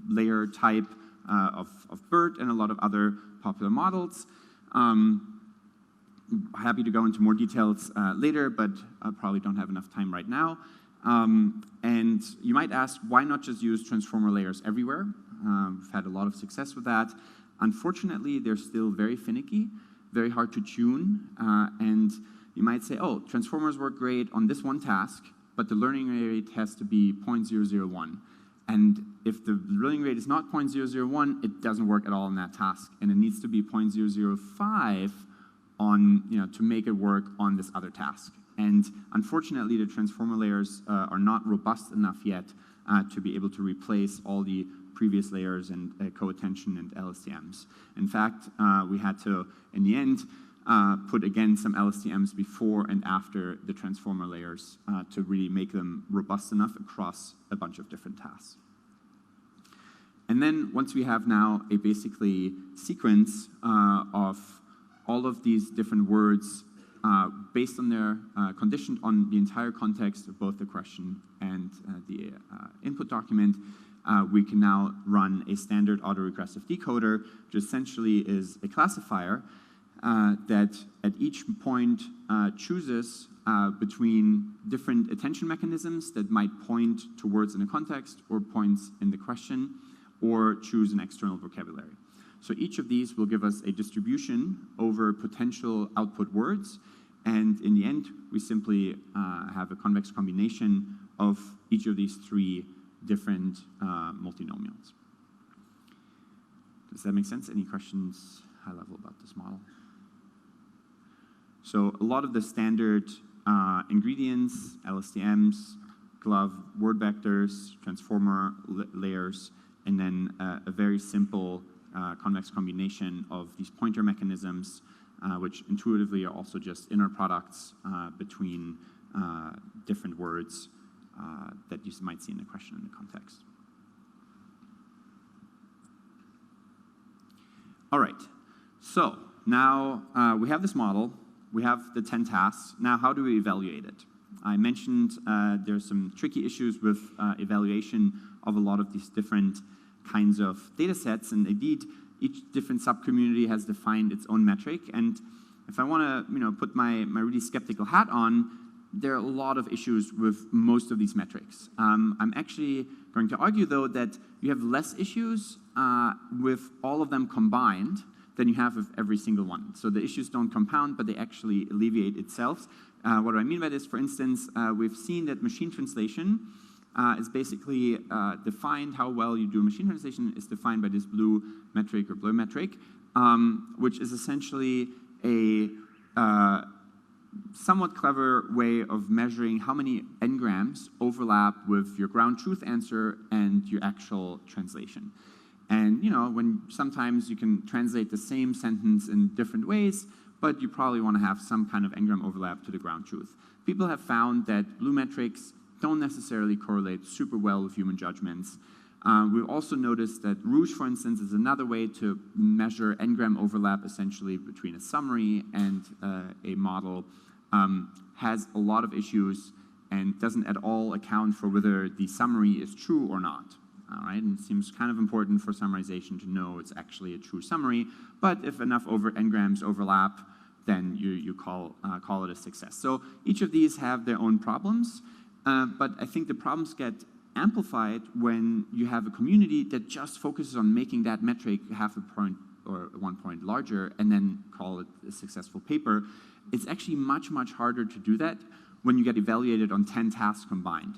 layer type of BERT and a lot of other popular models. Happy to go into more details later, but I probably don't have enough time right now. And you might ask, why not just use transformer layers everywhere? We've had a lot of success with that. Unfortunately, they're still very finicky, very hard to tune, and you might say, oh, transformers work great on this one task, but the learning rate has to be 0.001. And if the learning rate is not 0.001, it doesn't work at all on that task, and it needs to be 0.005 on, to make it work on this other task. And unfortunately, the transformer layers are not robust enough yet to be able to replace all the previous layers and co-attention and LSTMs. In fact, we had to, in the end, put again some LSTMs before and after the transformer layers to really make them robust enough across a bunch of different tasks. And then once we have now a basically sequence of all of these different words based on their conditioned on the entire context of both the question and the input document, we can now run a standard autoregressive decoder, which essentially is a classifier that at each point chooses between different attention mechanisms that might point to words in the context or points in the question, or choose an external vocabulary. So each of these will give us a distribution over potential output words, And in the end, we simply have a convex combination of each of these three different multinomials. Does that make sense? Any questions high level about this model? So a lot of the standard ingredients, LSTMs, glove word vectors, transformer layers, and then a very simple convex combination of these pointer mechanisms, which intuitively are also just inner products between different words that you might see in the question in the context. All right, so now we have this model, we have the 10 tasks. Now how do we evaluate it? I mentioned there's some tricky issues with evaluation of a lot of these different kinds of data sets, and indeed each different subcommunity has defined its own metric. And if I want to put my really skeptical hat on, there are a lot of issues with most of these metrics. I'm actually going to argue, though, that you have less issues with all of them combined than you have with every single one. So the issues don't compound, but they actually alleviate itself. What do I mean by this? For instance, we've seen that machine translation is basically defined, how well you do machine translation is defined by this blue metric or blur metric, which is essentially a somewhat clever way of measuring how many n-grams overlap with your ground truth answer and your actual translation. And when sometimes you can translate the same sentence in different ways, but you probably want to have some kind of n-gram overlap to the ground truth. People have found that blue metrics don't necessarily correlate super well with human judgments. We've also noticed that Rouge, for instance, is another way to measure n-gram overlap essentially between a summary and a model, has a lot of issues and doesn't at all account for whether the summary is true or not. All right, and it seems kind of important for summarization to know it's actually a true summary, but if enough n-grams overlap, then you call it a success. So each of these have their own problems, but I think the problems get amplified when you have a community that just focuses on making that metric half a point or 1 point larger and then call it a successful paper. It's actually much, much harder to do that when you get evaluated on 10 tasks combined.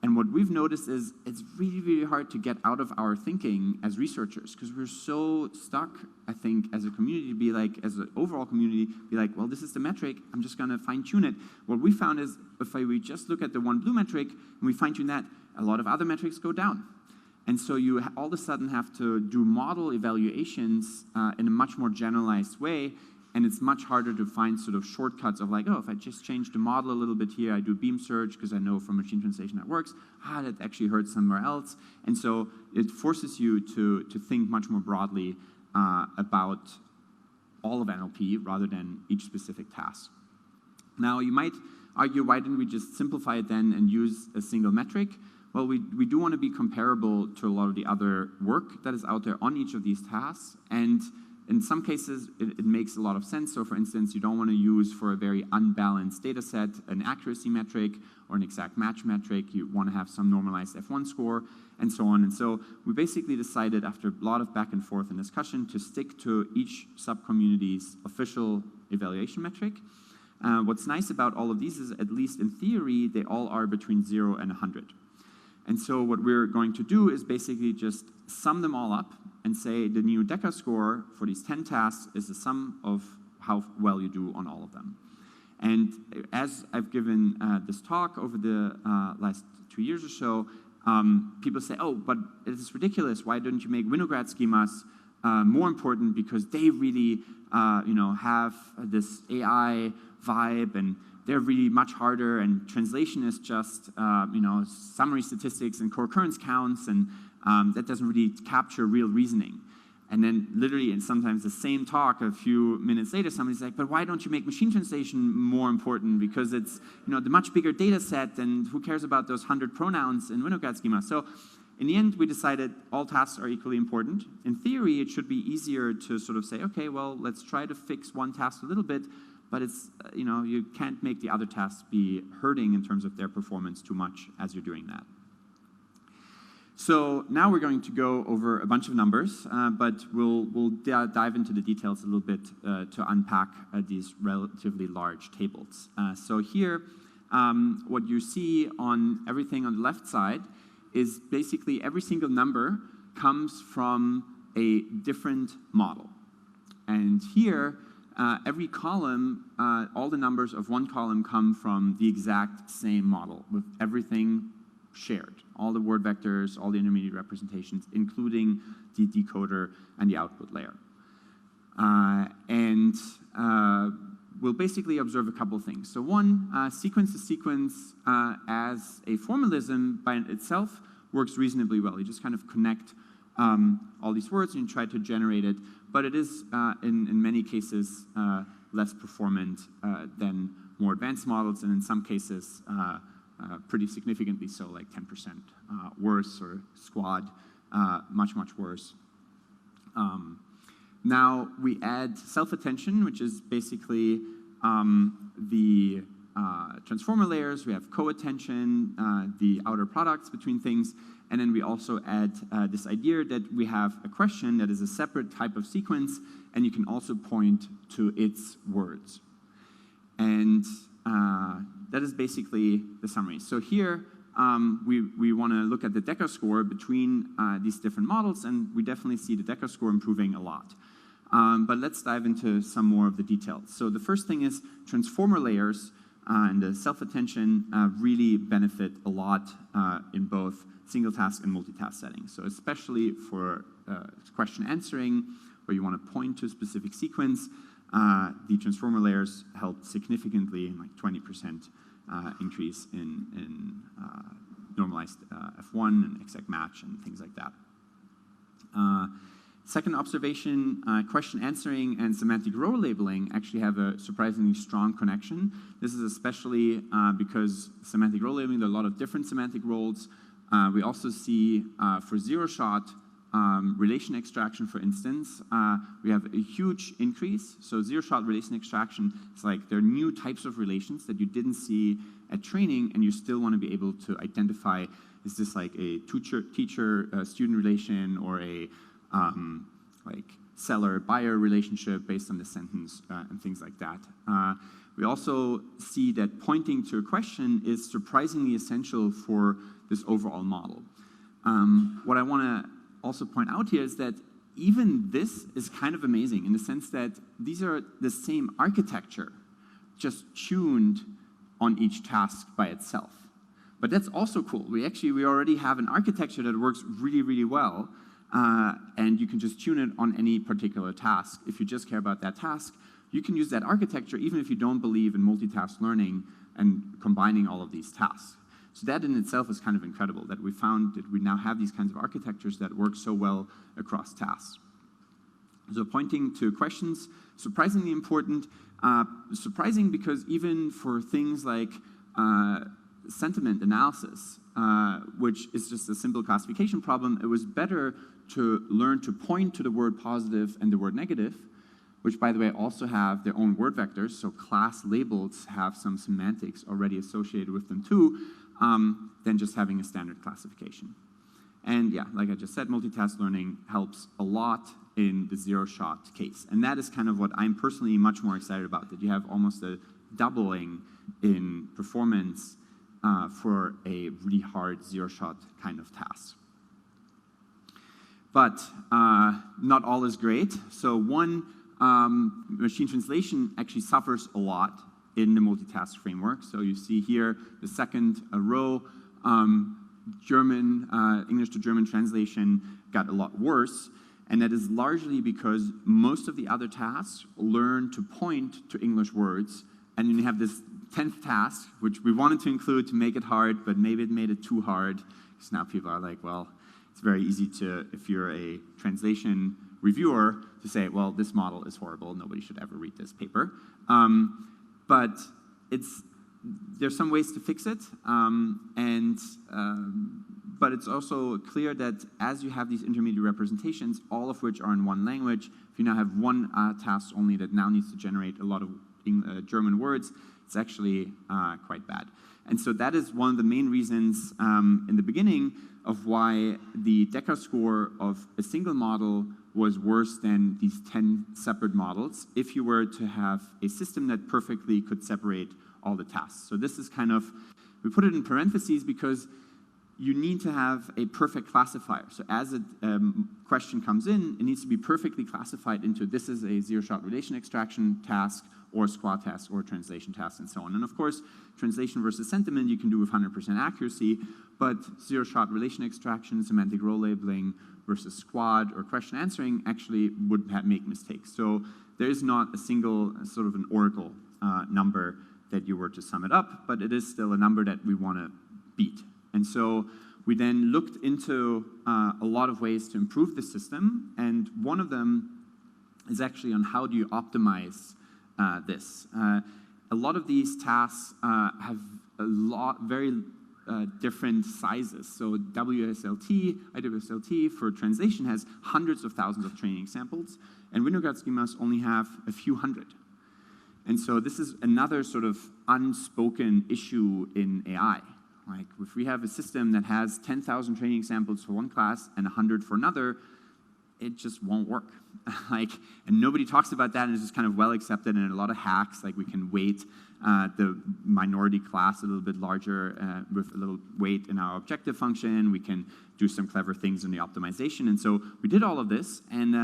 And what we've noticed is it's really, really hard to get out of our thinking as researchers because we're so stuck, I think, as a community to be like, as an overall community, be like, well, this is the metric, I'm just going to fine-tune it. What we found is if we just look at the one blue metric and we fine-tune that, a lot of other metrics go down. And so you all of a sudden have to do model evaluations in a much more generalized way. And it's much harder to find sort of shortcuts of like, oh, if I just change the model a little bit here, I do beam search because I know from machine translation that works. That actually hurts somewhere else. And so it forces you to think much more broadly about all of NLP rather than each specific task. Now, you might argue, why didn't we just simplify it then and use a single metric? Well, we do want to be comparable to a lot of the other work that is out there on each of these tasks. And in some cases, it makes a lot of sense. So for instance, you don't want to use for a very unbalanced data set an accuracy metric or an exact match metric. You want to have some normalized F1 score and so on. And so we basically decided after a lot of back and forth and discussion to stick to each subcommunity's official evaluation metric. What's nice about all of these is, at least in theory, they all are between 0 and 100. And so what we're going to do is basically just sum them all up and say the new DECA score for these 10 tasks is the sum of how well you do on all of them. And as I've given this talk over the last 2 years or so, people say, oh, but it is ridiculous. Why don't you make Winograd schemas more important because they really have this AI vibe and they're really much harder, and translation is just summary statistics and co-occurrence counts, and that doesn't really capture real reasoning. And then literally, and sometimes the same talk a few minutes later, somebody's like, but why don't you make machine translation more important? Because it's the much bigger data set, and who cares about those 100 pronouns in Winograd schema? So in the end, we decided all tasks are equally important. In theory, it should be easier to sort of say, okay, well, let's try to fix one task a little bit, but it's, you can't make the other tasks be hurting in terms of their performance too much as you're doing that. So now we're going to go over a bunch of numbers, but we'll dive into the details a little bit to unpack these relatively large tables. So here, what you see on everything on the left side is basically every single number comes from a different model. And here, every column, all the numbers of one column come from the exact same model with everything shared. All the word vectors, all the intermediate representations, including the decoder and the output layer. We'll basically observe a couple of things. So one, sequence to sequence as a formalism by itself works reasonably well. You just kind of connect all these words and you try to generate it, but it is, in many cases, less performant than more advanced models, and in some cases, pretty significantly so, like 10% worse, or squad, much, much worse. Now we add self-attention, which is basically the transformer layers. We have co-attention, the outer products between things, and then we also add this idea that we have a question that is a separate type of sequence, and you can also point to its words. And that is basically the summary. So here, we want to look at the deca score between these different models, and we definitely see the deca score improving a lot. But let's dive into some more of the details. So the first thing is transformer layers and the self-attention really benefit a lot in both single task and multitask settings. So especially for question answering, where you want to point to a specific sequence, the transformer layers help significantly, like 20% increase in normalized F1 and exact match and things like that. Second observation, question answering and semantic role labeling actually have a surprisingly strong connection. This is especially because semantic role labeling, there are a lot of different semantic roles. We also see for zero-shot relation extraction, for instance, we have a huge increase. So zero-shot relation extraction is like there are new types of relations that you didn't see at training, and you still want to be able to identify, is this like a teacher-student relation, or a like seller-buyer relationship based on the sentence, and things like that. We also see that pointing to a question is surprisingly essential for this overall model. What I want to also point out here is that even this is kind of amazing in the sense that these are the same architecture, just tuned on each task by itself. But that's also cool. We already have an architecture that works really, really well, and you can just tune it on any particular task. If you just care about that task, you can use that architecture even if you don't believe in multitask learning and combining all of these tasks. So that in itself is kind of incredible, that we found that we now have these kinds of architectures that work so well across tasks. So pointing to questions, surprisingly important. Surprising because even for things like sentiment analysis, which is just a simple classification problem, it was better to learn to point to the word positive and the word negative, which, by the way, also have their own word vectors, so class labels have some semantics already associated with them too, than just having a standard classification. And yeah, like I just said, multitask learning helps a lot in the zero-shot case. And that is kind of what I'm personally much more excited about, that you have almost a doubling in performance for a really hard zero-shot kind of task. But not all is great. So one, machine translation actually suffers a lot in the multitask framework. So you see here the second row, English to German translation got a lot worse. And that is largely because most of the other tasks learn to point to English words. And then you have this 10th task, which we wanted to include to make it hard, but maybe it made it too hard. Because now people are like, well, it's very easy to, if you're a translation reviewer, to say, well, this model is horrible. Nobody should ever read this paper. But there's some ways to fix it. But it's also clear that as you have these intermediate representations, all of which are in one language, if you now have one task only that now needs to generate a lot of German words, it's actually quite bad. And so that is one of the main reasons in the beginning of why the DECA score of a single model was worse than these 10 separate models if you were to have a system that perfectly could separate all the tasks. So this is kind of, we put it in parentheses because you need to have a perfect classifier. So as a question comes in, it needs to be perfectly classified into this is a zero-shot relation extraction task, or a squad task, or a translation task, and so on. And of course, translation versus sentiment you can do with 100% accuracy, but zero-shot relation extraction, semantic role labeling versus squad or question answering actually would make mistakes. So there is not a single sort of an oracle number that you were to sum it up, but it is still a number that we want to beat. And so we then looked into a lot of ways to improve the system, and one of them is actually on how do you optimize this. A lot of these tasks have very different sizes. So IWSLT for translation has hundreds of thousands of training samples, and window guard schemas only have a few hundred. And so this is another sort of unspoken issue in AI. Like if we have a system that has 10,000 training samples for one class and 100 for another, it just won't work. And nobody talks about that, and it's just kind of well accepted, and a lot of hacks, like we can weight the minority class a little bit larger with a little weight in our objective function. We can do some clever things in the optimization. And so we did all of this, and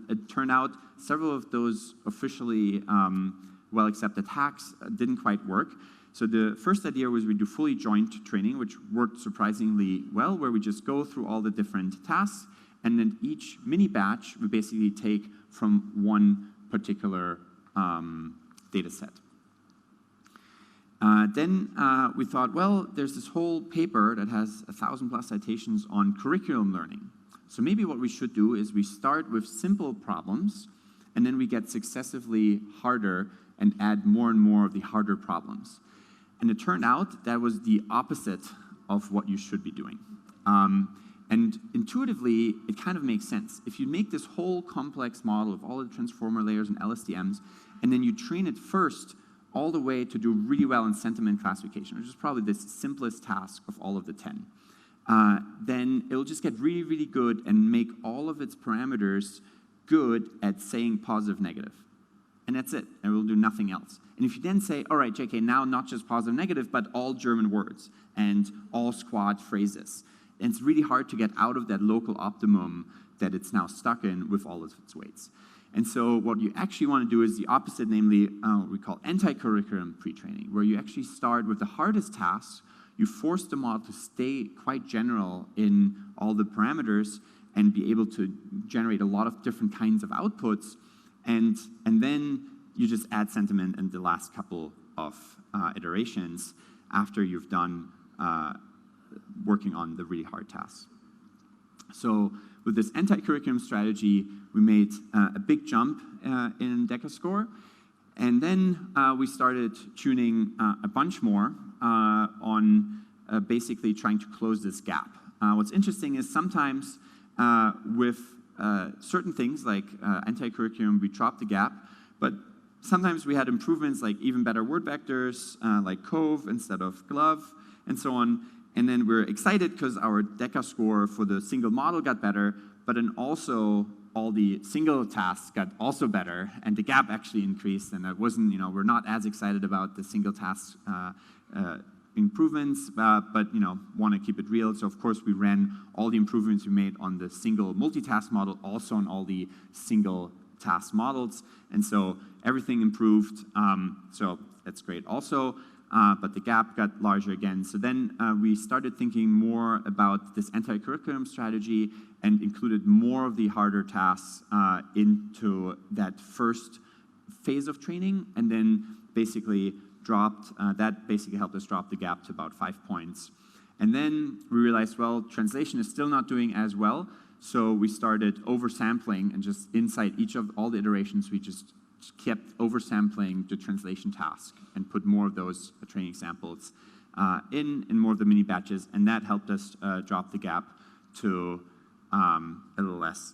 it turned out several of those officially well accepted hacks didn't quite work. So the first idea was we do fully joint training, which worked surprisingly well, where we just go through all the different tasks, and then each mini batch we basically take from one particular data set. Then we thought, well, there's this whole paper that has 1,000+ citations on curriculum learning. So maybe what we should do is we start with simple problems, and then we get successively harder and add more and more of the harder problems. And it turned out that was the opposite of what you should be doing. And intuitively, it kind of makes sense. If you make this whole complex model of all the transformer layers and LSTMs, and then you train it first all the way to do really well in sentiment classification, which is probably the simplest task of all of the 10, then it'll just get really, really good and make all of its parameters good at saying positive, negative. And that's it, and we'll do nothing else. And if you then say, all right, JK, now not just positive, negative, but all German words and all squad phrases, and it's really hard to get out of that local optimum that it's now stuck in with all of its weights. And so what you actually want to do is the opposite, namely what we call anti-curriculum pre-training, where you actually start with the hardest tasks, you force the model to stay quite general in all the parameters and be able to generate a lot of different kinds of outputs, and then you just add sentiment in the last couple of iterations after you've done working on the really hard tasks. So with this anti-curriculum strategy, we made a big jump in DECA score, and then we started tuning a bunch more on basically trying to close this gap. What's interesting is sometimes with certain things like anti-curriculum, we dropped the gap, but sometimes we had improvements like even better word vectors, like Cove instead of glove, and so on. And then we're excited because our DECA score for the single model got better, but then also all the single tasks got also better, and the gap actually increased, and it wasn't, we're not as excited about the single task improvements, but want to keep it real. So of course we ran all the improvements we made on the single multitask model, also on all the single task models, and so everything improved. So that's great also, but the gap got larger again. So then we started thinking more about this anti-curriculum strategy and included more of the harder tasks into that first phase of training, and then basically dropped, that basically helped us drop the gap to about 5 points. And then we realized, well, translation is still not doing as well, so we started oversampling, and just inside each of all the iterations, we just kept oversampling the translation task and put more of those training samples in more of the mini batches, and that helped us drop the gap to a little less,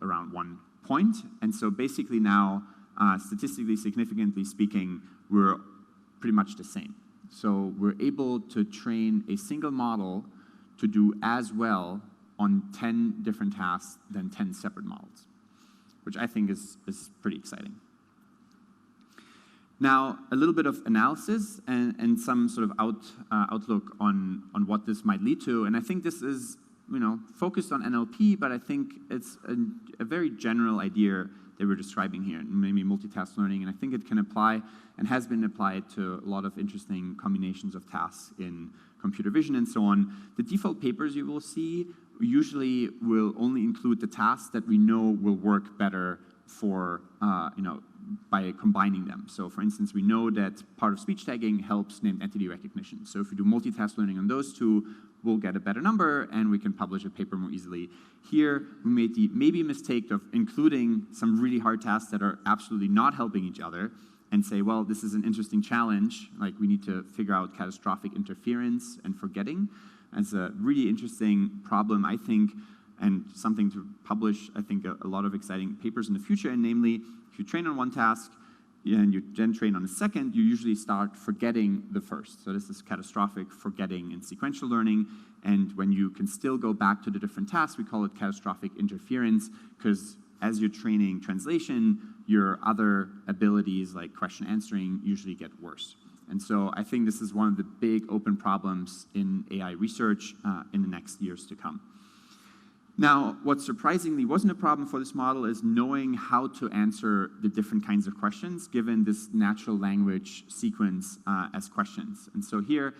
around 1 point. And so basically now, statistically significantly speaking, we're pretty much the same. So we're able to train a single model to do as well on 10 different tasks than 10 separate models, which I think is pretty exciting. Now, a little bit of analysis and some sort of outlook on what this might lead to. And I think this is focused on NLP, but I think it's a very general idea that we're describing here, maybe multitask learning. And I think it can apply and has been applied to a lot of interesting combinations of tasks in computer vision and so on. The default papers you will see usually will only include the tasks that we know will work better for, by combining them. So for instance, we know that part of speech tagging helps named entity recognition. So if we do multitask learning on those two, we'll get a better number and we can publish a paper more easily. Here, we made the maybe mistake of including some really hard tasks that are absolutely not helping each other and say, well, this is an interesting challenge. Like, we need to figure out catastrophic interference and forgetting. It's a really interesting problem, I think, and something to publish, I think, a lot of exciting papers in the future. And namely, if you train on one task and you then train on a second, you usually start forgetting the first. So this is catastrophic forgetting in sequential learning. And when you can still go back to the different tasks, we call it catastrophic interference, because as you're training translation, your other abilities like question answering usually get worse. And so I think this is one of the big open problems in AI research in the next years to come. Now, what surprisingly wasn't a problem for this model is knowing how to answer the different kinds of questions given this natural language sequence as questions. And so here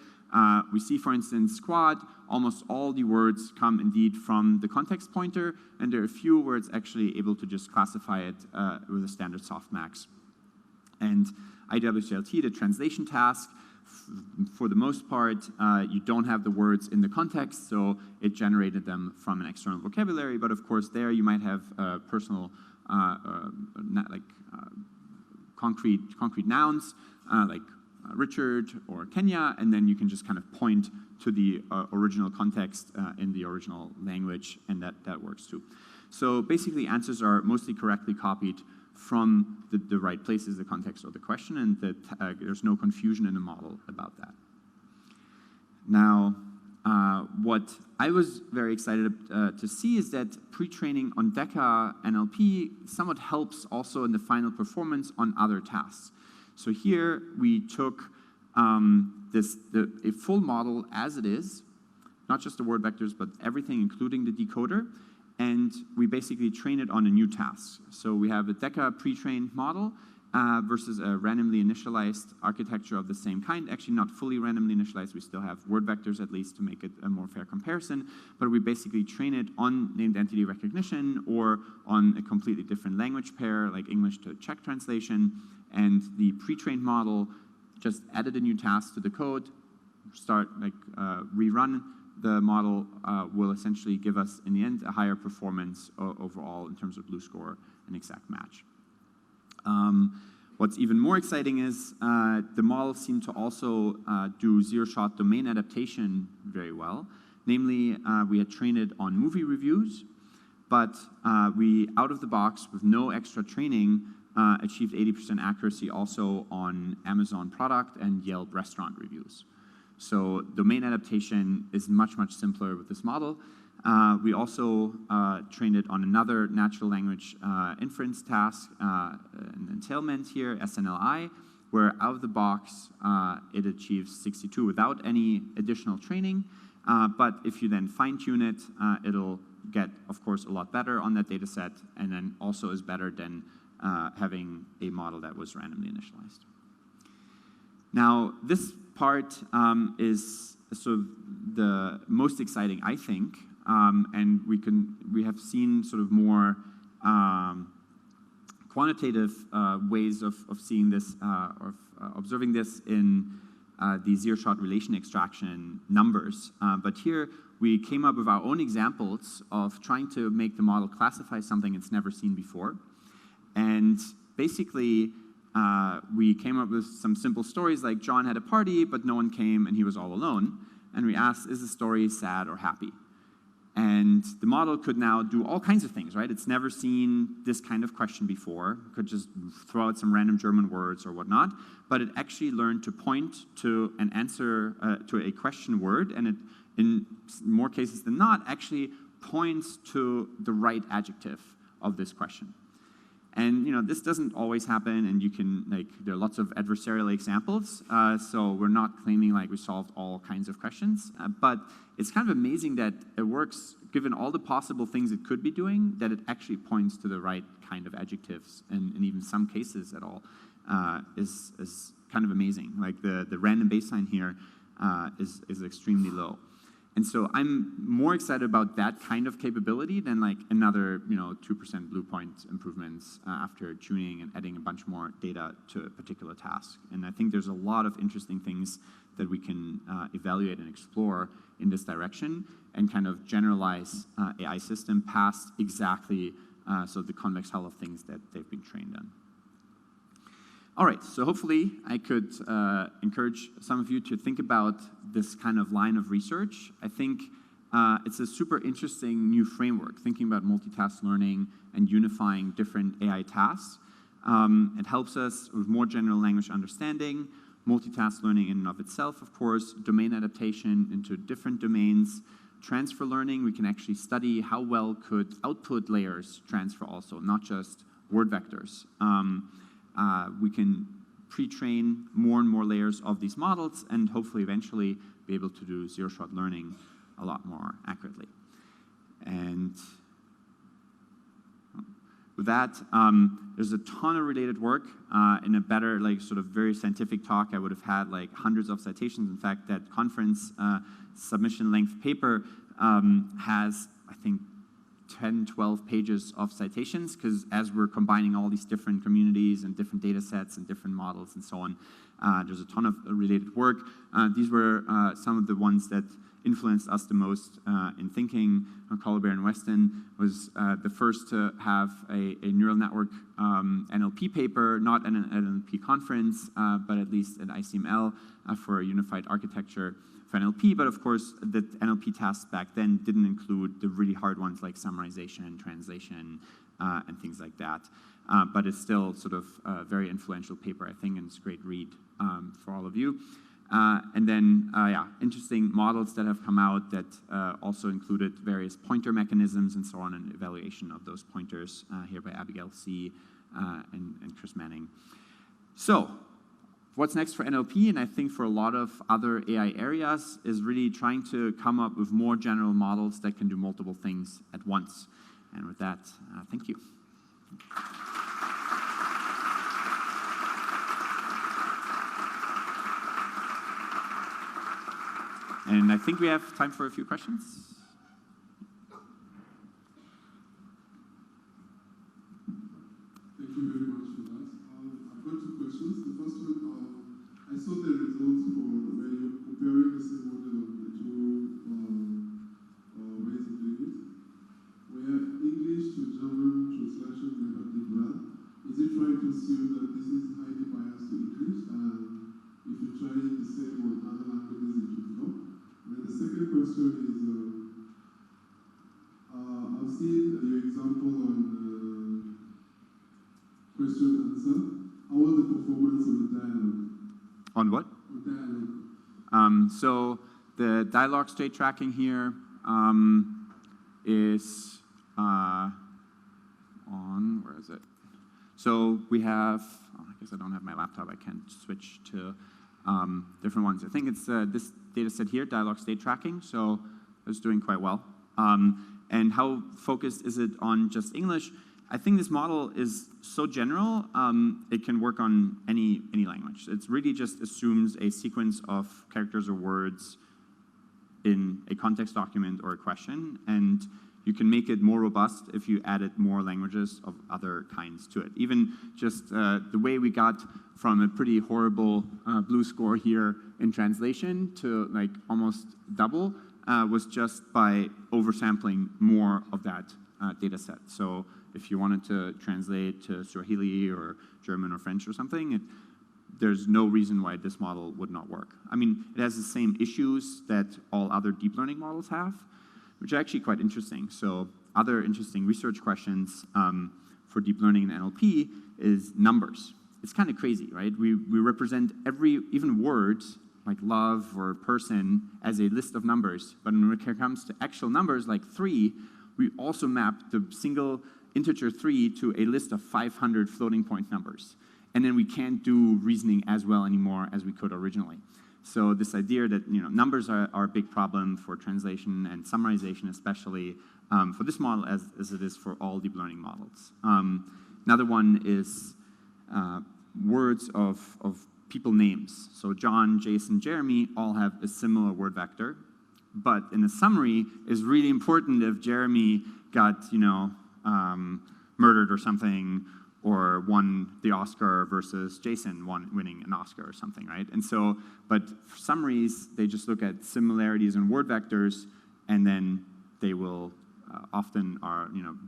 we see, for instance, quad, almost all the words come indeed from the context pointer, and there are a few where it's actually able to just classify it with a standard softmax. And IWCLT, the translation task, for the most part, you don't have the words in the context, so it generated them from an external vocabulary. But of course, there you might have personal, concrete nouns like Richard or Kenya, and then you can just kind of point to the original context in the original language, and that works too. So basically, answers are mostly correctly copied from the right places, the context or the question, and that there's no confusion in the model about that. Now, what I was very excited to see is that pre-training on decaNLP somewhat helps also in the final performance on other tasks. So here we took a full model as it is, not just the word vectors, but everything including the decoder, and we basically train it on a new task. So we have a deca pre-trained model versus a randomly initialized architecture of the same kind. Actually not fully randomly initialized, we still have word vectors at least to make it a more fair comparison, but we basically train it on named entity recognition or on a completely different language pair like English to Czech translation, and the pre-trained model just added a new task to the code, rerun the model will essentially give us, in the end, a higher performance overall in terms of blue score and exact match. What's even more exciting is the model seemed to also do zero-shot domain adaptation very well. Namely, we had trained it on movie reviews, but we, out of the box, with no extra training, achieved 80% accuracy also on Amazon product and Yelp restaurant reviews. So domain adaptation is much, much simpler with this model. We also trained it on another natural language inference task, an entailment here, SNLI, where out of the box it achieves 62 without any additional training. But if you then fine-tune it, it'll get, of course, a lot better on that data set, and then also is better than having a model that was randomly initialized. Now, this part is sort of the most exciting, I think, and we have seen sort of more quantitative ways of seeing this, or observing this in the zero-shot relation extraction numbers. But here we came up with our own examples of trying to make the model classify something it's never seen before. And basically, we came up with some simple stories like John had a party, but no one came and he was all alone. And we asked, is the story sad or happy? And the model could now do all kinds of things, right? It's never seen this kind of question before. It could just throw out some random German words or whatnot, but it actually learned to point to an answer, to a question word, and it, in more cases than not, actually points to the right adjective of this question. And this doesn't always happen, and you can, there are lots of adversarial examples, so we're not claiming we solved all kinds of questions, but it's kind of amazing that it works, given all the possible things it could be doing, that it actually points to the right kind of adjectives, and in even some cases at all, is kind of amazing. The random baseline here is extremely low. And so I'm more excited about that kind of capability than another 2% blue point improvements after tuning and adding a bunch more data to a particular task. And I think there's a lot of interesting things that we can evaluate and explore in this direction and kind of generalize AI system past exactly the convex hull of things that they've been trained on. All right, so hopefully I could encourage some of you to think about this kind of line of research. I think it's a super interesting new framework, thinking about multitask learning and unifying different AI tasks. It helps us with more general language understanding, multitask learning in and of itself, of course, domain adaptation into different domains, transfer learning. We can actually study how well could output layers transfer also, not just word vectors. We can pre-train more and more layers of these models and hopefully eventually be able to do zero-shot learning a lot more accurately. And with that, there's a ton of related work. In a better, sort of very scientific talk, I would have had hundreds of citations. In fact, that conference submission length paper has, I think, 10, 12 pages of citations, because as we're combining all these different communities and different data sets and different models and so on, there's a ton of related work. These were some of the ones that influenced us the most in thinking. Colbert and Weston was the first to have a neural network NLP paper, not at an NLP conference, but at least at ICML for a unified architecture for NLP, but of course the NLP tasks back then didn't include the really hard ones like summarization, translation, and things like that. But it's still sort of a very influential paper, I think, and it's a great read for all of you. And then, interesting models that have come out that also included various pointer mechanisms and so on, and evaluation of those pointers here by Abigail C. And Chris Manning. So, what's next for NLP, and I think for a lot of other AI areas, is really trying to come up with more general models that can do multiple things at once. And with that, thank you. And I think we have time for a few questions. Thank you very much for that. I've got two questions. The first one, I saw the results for where you're comparing the same model of the two ways of doing it. Where English to German translation never did well. Is it right to assume that this is highly biased to English? And if you try it the same on other languages, it should go? And then the second question is, I've seen your example on question answer. How was the performance of the dialogue? On what? On dialogue. So the dialogue state tracking here is on, where is it? So we have, I guess I don't have my laptop, I can't switch to different ones. I think it's this data set here, dialogue state tracking, so it's doing quite well. And how focused is it on just English? I think this model is so general, it can work on any language. It really just assumes a sequence of characters or words in a context document or a question, and you can make it more robust if you added more languages of other kinds to it. Even just the way we got from a pretty horrible blue score here in translation to almost double was just by oversampling more of that data set. So if you wanted to translate to Swahili or German or French or something, there's no reason why this model would not work. I mean, it has the same issues that all other deep learning models have, which are actually quite interesting. So other interesting research questions for deep learning and NLP is numbers. It's kind of crazy, right? We represent even words like love or person as a list of numbers, but when it comes to actual numbers like 3, we also map the single integer 3 to a list of 500 floating point numbers. And then we can't do reasoning as well anymore as we could originally. So this idea that numbers are a big problem for translation and summarization, especially for this model as it is for all deep learning models. Another one is words of people names. So John, Jason, Jeremy all have a similar word vector. But in the summary, it's really important if Jeremy got murdered or something, or won the Oscar versus Jason winning an Oscar or something, right? And so, but for summaries, they just look at similarities in word vectors, and then they will often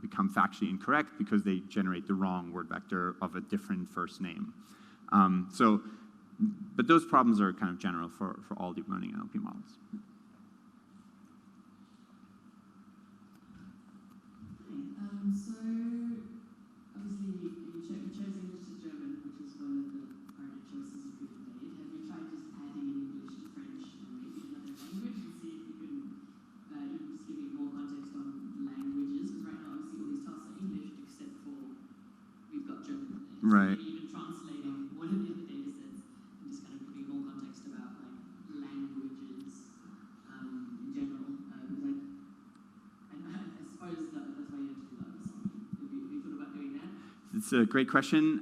become factually incorrect because they generate the wrong word vector of a different first name. But those problems are kind of general for all deep learning NLP models. So obviously you chose English to German, which is one of the harder choices you could have made. Have you tried just adding in English to French and maybe another language and see if you can even just give me more context on languages? Because right now obviously all these tasks are English except for we've got German. Right. So even translating one of the other data sets and just kind of putting more context about languages in general. Because I suppose that's why you have to do that. It's a great question.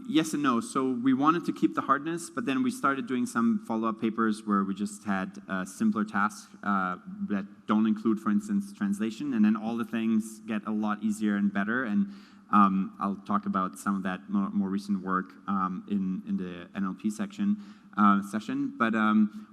Yes and no. So we wanted to keep the hardness, but then we started doing some follow-up papers where we just had simpler tasks that don't include, for instance, translation, and then all the things get a lot easier and better. And I'll talk about some of that more recent work in the NLP session. But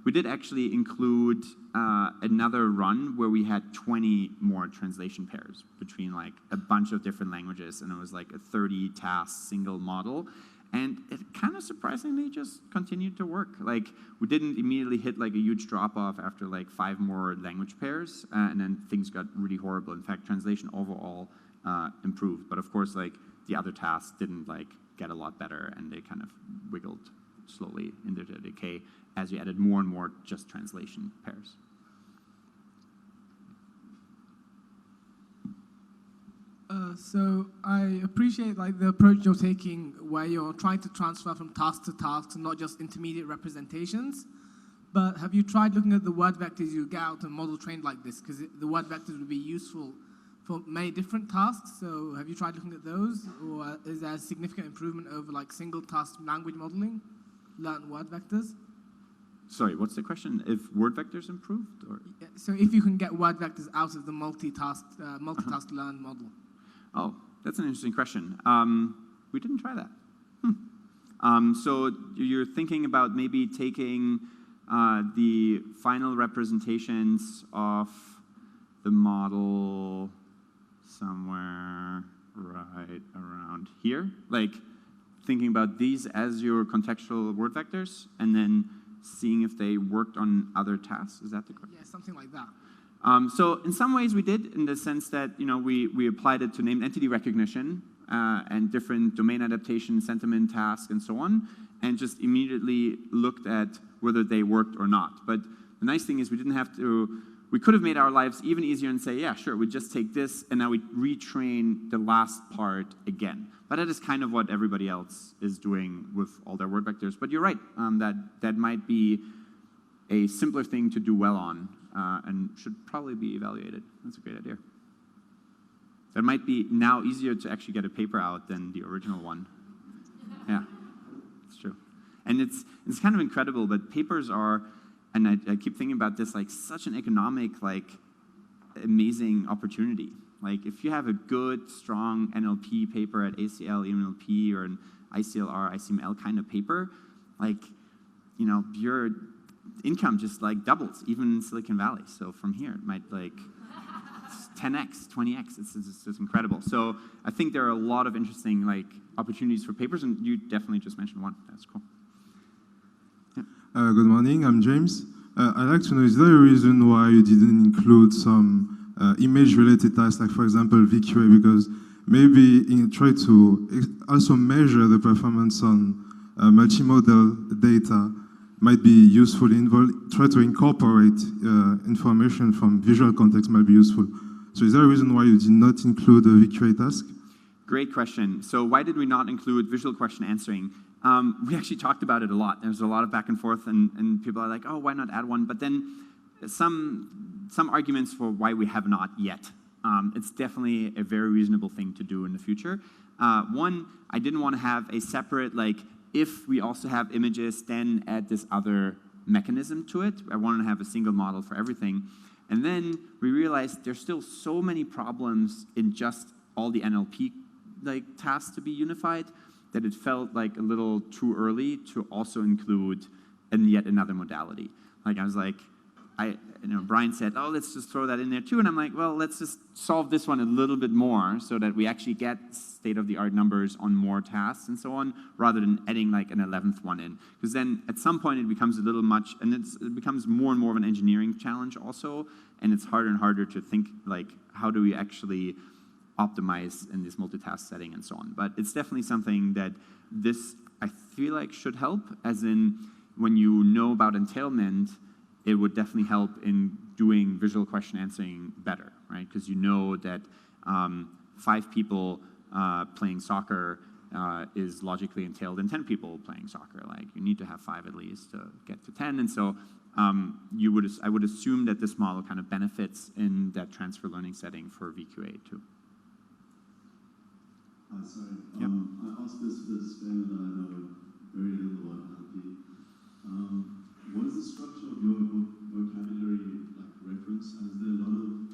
we did actually include another run where we had 20 more translation pairs between like a bunch of different languages, and it was like a 30-task single model. And it kind of surprisingly just continued to work. Like, we didn't immediately hit like a huge drop-off after like 5 more language pairs, and then things got really horrible. In fact, translation overall improved. But of course, like, the other tasks didn't like get a lot better, and they kind of wiggled slowly into the decay as we added more and more just translation pairs. So I appreciate like the approach you're taking where you're trying to transfer from task to task and not just intermediate representations. But have you tried looking at the word vectors you get out of a model trained like this? Because the word vectors would be useful for many different tasks. So have you tried looking at those? Or is there a significant improvement over like single task language modeling? Learn word vectors? Sorry, what's the question? If word vectors improved? Or? Yeah, so if you can get word vectors out of the multitask learn model. Oh, that's an interesting question. We didn't try that. So you're thinking about maybe taking the final representations of the model somewhere right around here? Like thinking about these as your contextual word vectors and then seeing if they worked on other tasks? Is that the question? Yeah, something like that. So in some ways we did, in the sense that we applied it to named entity recognition and different domain adaptation, sentiment tasks, and so on, and just immediately looked at whether they worked or not. But the nice thing is we didn't have to. We could have made our lives even easier and say, yeah, sure, we just take this and now we retrain the last part again. But that is kind of what everybody else is doing with all their word vectors. But you're right, that might be a simpler thing to do well on. And should probably be evaluated. That's a great idea. That might be now easier to actually get a paper out than the original one. Yeah, it's true. And it's kind of incredible, but papers are, and I keep thinking about this, like such an economic, like amazing opportunity. Like if you have a good, strong NLP paper at ACL, EMLP, or an ICLR, ICML kind of paper, like, your income just like doubles, even in Silicon Valley. So from here, it might like 10x, 20x. It's just incredible. So I think there are a lot of interesting like opportunities for papers, and you definitely just mentioned one. That's cool. Yeah. Good morning, I'm James. I'd like to know, is there a reason why you didn't include some image-related tasks, like for example VQA, because maybe try to also measure the performance on multimodal data might be useful. Try to incorporate information from visual context might be useful. So is there a reason why you did not include a VQA task? Great question. So why did we not include visual question answering? We actually talked about it a lot. There's a lot of back and forth, and people are like, oh, why not add one? But then some arguments for why we have not yet. It's definitely a very reasonable thing to do in the future. One, I didn't want to have a separate, like, if we also have images, then add this other mechanism to it. I wanted to have a single model for everything. And then we realized there's still so many problems in just all the NLP tasks to be unified that it felt like a little too early to also include yet another modality. I was like, Brian said, oh, let's just throw that in there too. And I'm like, well, let's just solve this one a little bit more so that we actually get state-of-the-art numbers on more tasks and so on, rather than adding like an 11th one in. Because then at some point it becomes a little much, and it becomes more and more of an engineering challenge also, and it's harder and harder to think like, how do we actually optimize in this multitask setting and so on. But it's definitely something that this, I feel like, should help, as in when you know about entailment, it would definitely help in doing visual question answering better, right? Because you know that 5 people playing soccer is logically entailed in 10 people playing soccer. Like, you need to have 5 at least to get to 10. And so I would assume that this model kind of benefits in that transfer learning setting for VQA too. Sorry, yep. I asked this for disclaimer that I know very little about NLP. What is the structure of your vocabulary reference? And is there a lot of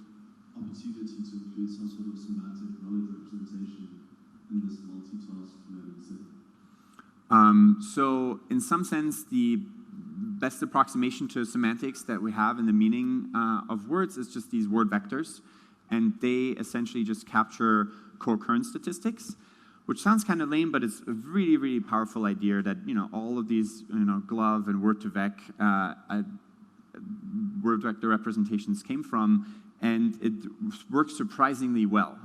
opportunity to include some sort of semantic knowledge representation in this multitask learning setting? So in some sense, the best approximation to semantics that we have in the meaning of words is just these word vectors. And they essentially just capture co-occurrence statistics, which sounds kind of lame, but it's a really, really powerful idea that, all of these, glove and word-to-vec, word vector representations came from, and it works surprisingly well.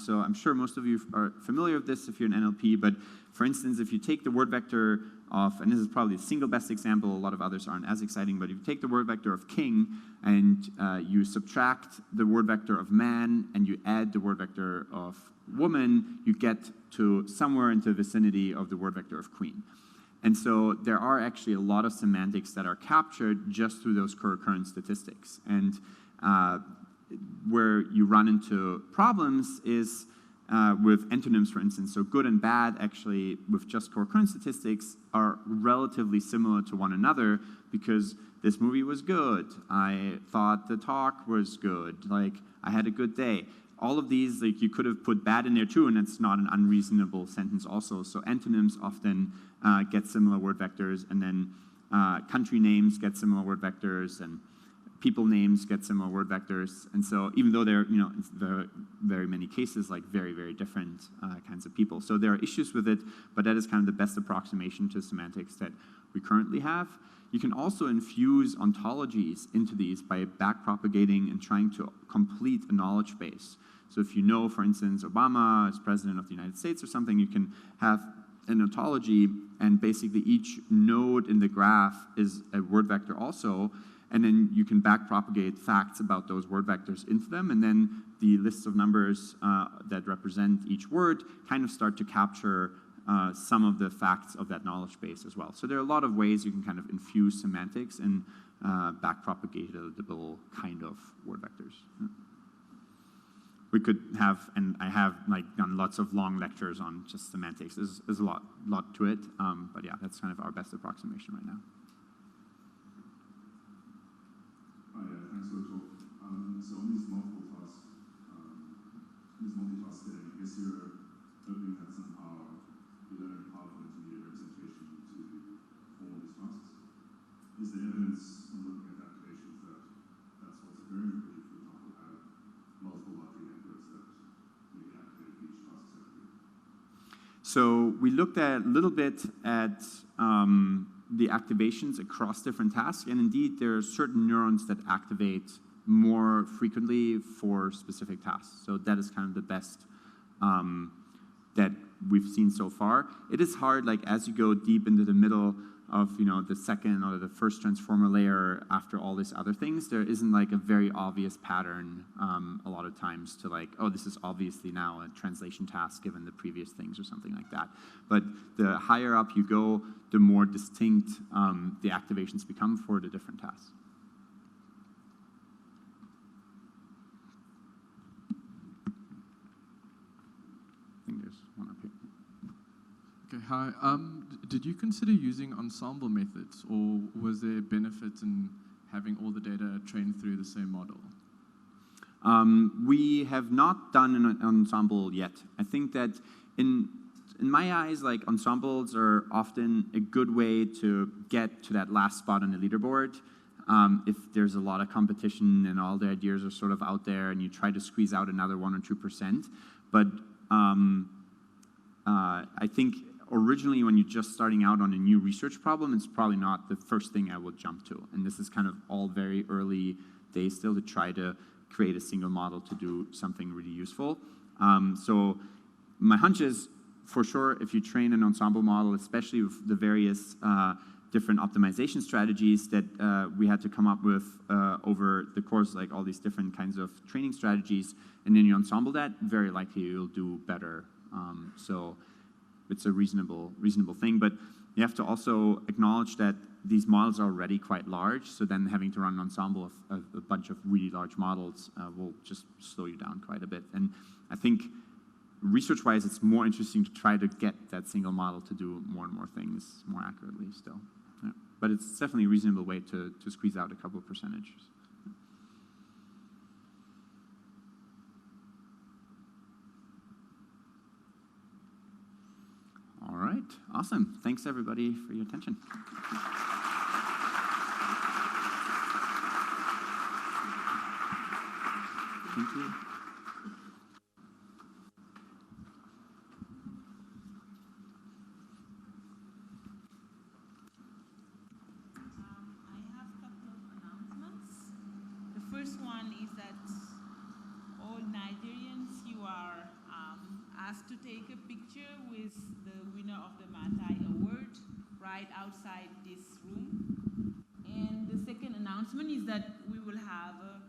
So I'm sure most of you are familiar with this if you're in NLP, but for instance, if you take the word vector of, and this is probably the single best example, a lot of others aren't as exciting, but if you take the word vector of king and you subtract the word vector of man and you add the word vector of woman, you get to somewhere into the vicinity of the word vector of queen. And so there are actually a lot of semantics that are captured just through those co-occurrence statistics. And where you run into problems is with antonyms, for instance. So good and bad, actually, with just co-occurrence statistics, are relatively similar to one another, because this movie was good. I thought the talk was good. Like, I had a good day. All of these, like, you could have put bad in there too, and it's not an unreasonable sentence also. So antonyms often get similar word vectors, and then country names get similar word vectors, and people names get similar word vectors. And so even though they're, in very many cases, like very, very different kinds of people. So there are issues with it, but that is kind of the best approximation to semantics that we currently have. You can also infuse ontologies into these by backpropagating and trying to complete a knowledge base. So if you know, for instance, Obama is president of the United States or something, you can have an ontology, and basically each node in the graph is a word vector also, and then you can backpropagate facts about those word vectors into them, and then the lists of numbers that represent each word kind of start to capture some of the facts of that knowledge base as well. So there are a lot of ways you can kind of infuse semantics in backpropagatable kind of word vectors. Yeah. We could have, and I have done lots of long lectures on just semantics. There's a lot to it, but yeah, that's kind of our best approximation right now. Thanks for the talk. So on these multiple tasks, multitask setting, I guess you're hoping that somehow you learn how to intermediate representation to perform these tasks. Is there evidence from looking at applications that that's what's occurring? Could you, for example, have multiple large networks that maybe activate each task separately? So we looked at a little bit at the activations across different tasks, and indeed there are certain neurons that activate more frequently for specific tasks. So that is kind of the best that we've seen so far. It is hard, like as you go deep into the middle of the second or the first transformer layer after all these other things, there isn't like a very obvious pattern a lot of times to like, oh, this is obviously now a translation task given the previous things or something like that. But the higher up you go, the more distinct the activations become for the different tasks. I think there's one up here. Okay, hi. Did you consider using ensemble methods, or was there benefit in having all the data trained through the same model? We have not done an ensemble yet. I think that in my eyes, like ensembles are often a good way to get to that last spot on the leaderboard. If there's a lot of competition and all the ideas are sort of out there and you try to squeeze out another 1 or 2%. But I think originally when you're just starting out on a new research problem, it's probably not the first thing I would jump to. And this is kind of all very early days still to try to create a single model to do something really useful. So my hunch is, for sure, if you train an ensemble model, especially with the various different optimization strategies that we had to come up with over the course, like all these different kinds of training strategies, and then you ensemble that, very likely you'll do better. So it's a reasonable thing, but you have to also acknowledge that these models are already quite large, so then having to run an ensemble of a bunch of really large models will just slow you down quite a bit. And I think research-wise, it's more interesting to try to get that single model to do more and more things more accurately still. Yeah. But it's definitely a reasonable way to squeeze out a couple of percentages. All right, awesome. Thanks everybody for your attention. Thank you. I have a couple of announcements. The first one is that all Nigerians, you are asked to take a picture with the winner of the Matai Award right outside this room. And the second announcement is that we will have a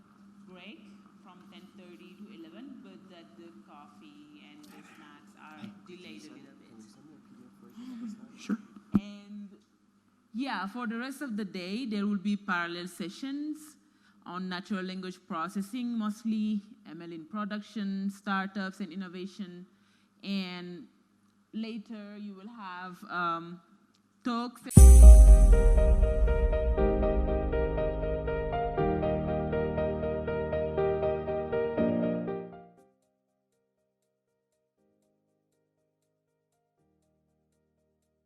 break from 10:30 to 11, but that the coffee and the snacks are delayed a little bit. Sure. And yeah, for the rest of the day, there will be parallel sessions on natural language processing, mostly ML in production, startups, and innovation. And later, you will have talks.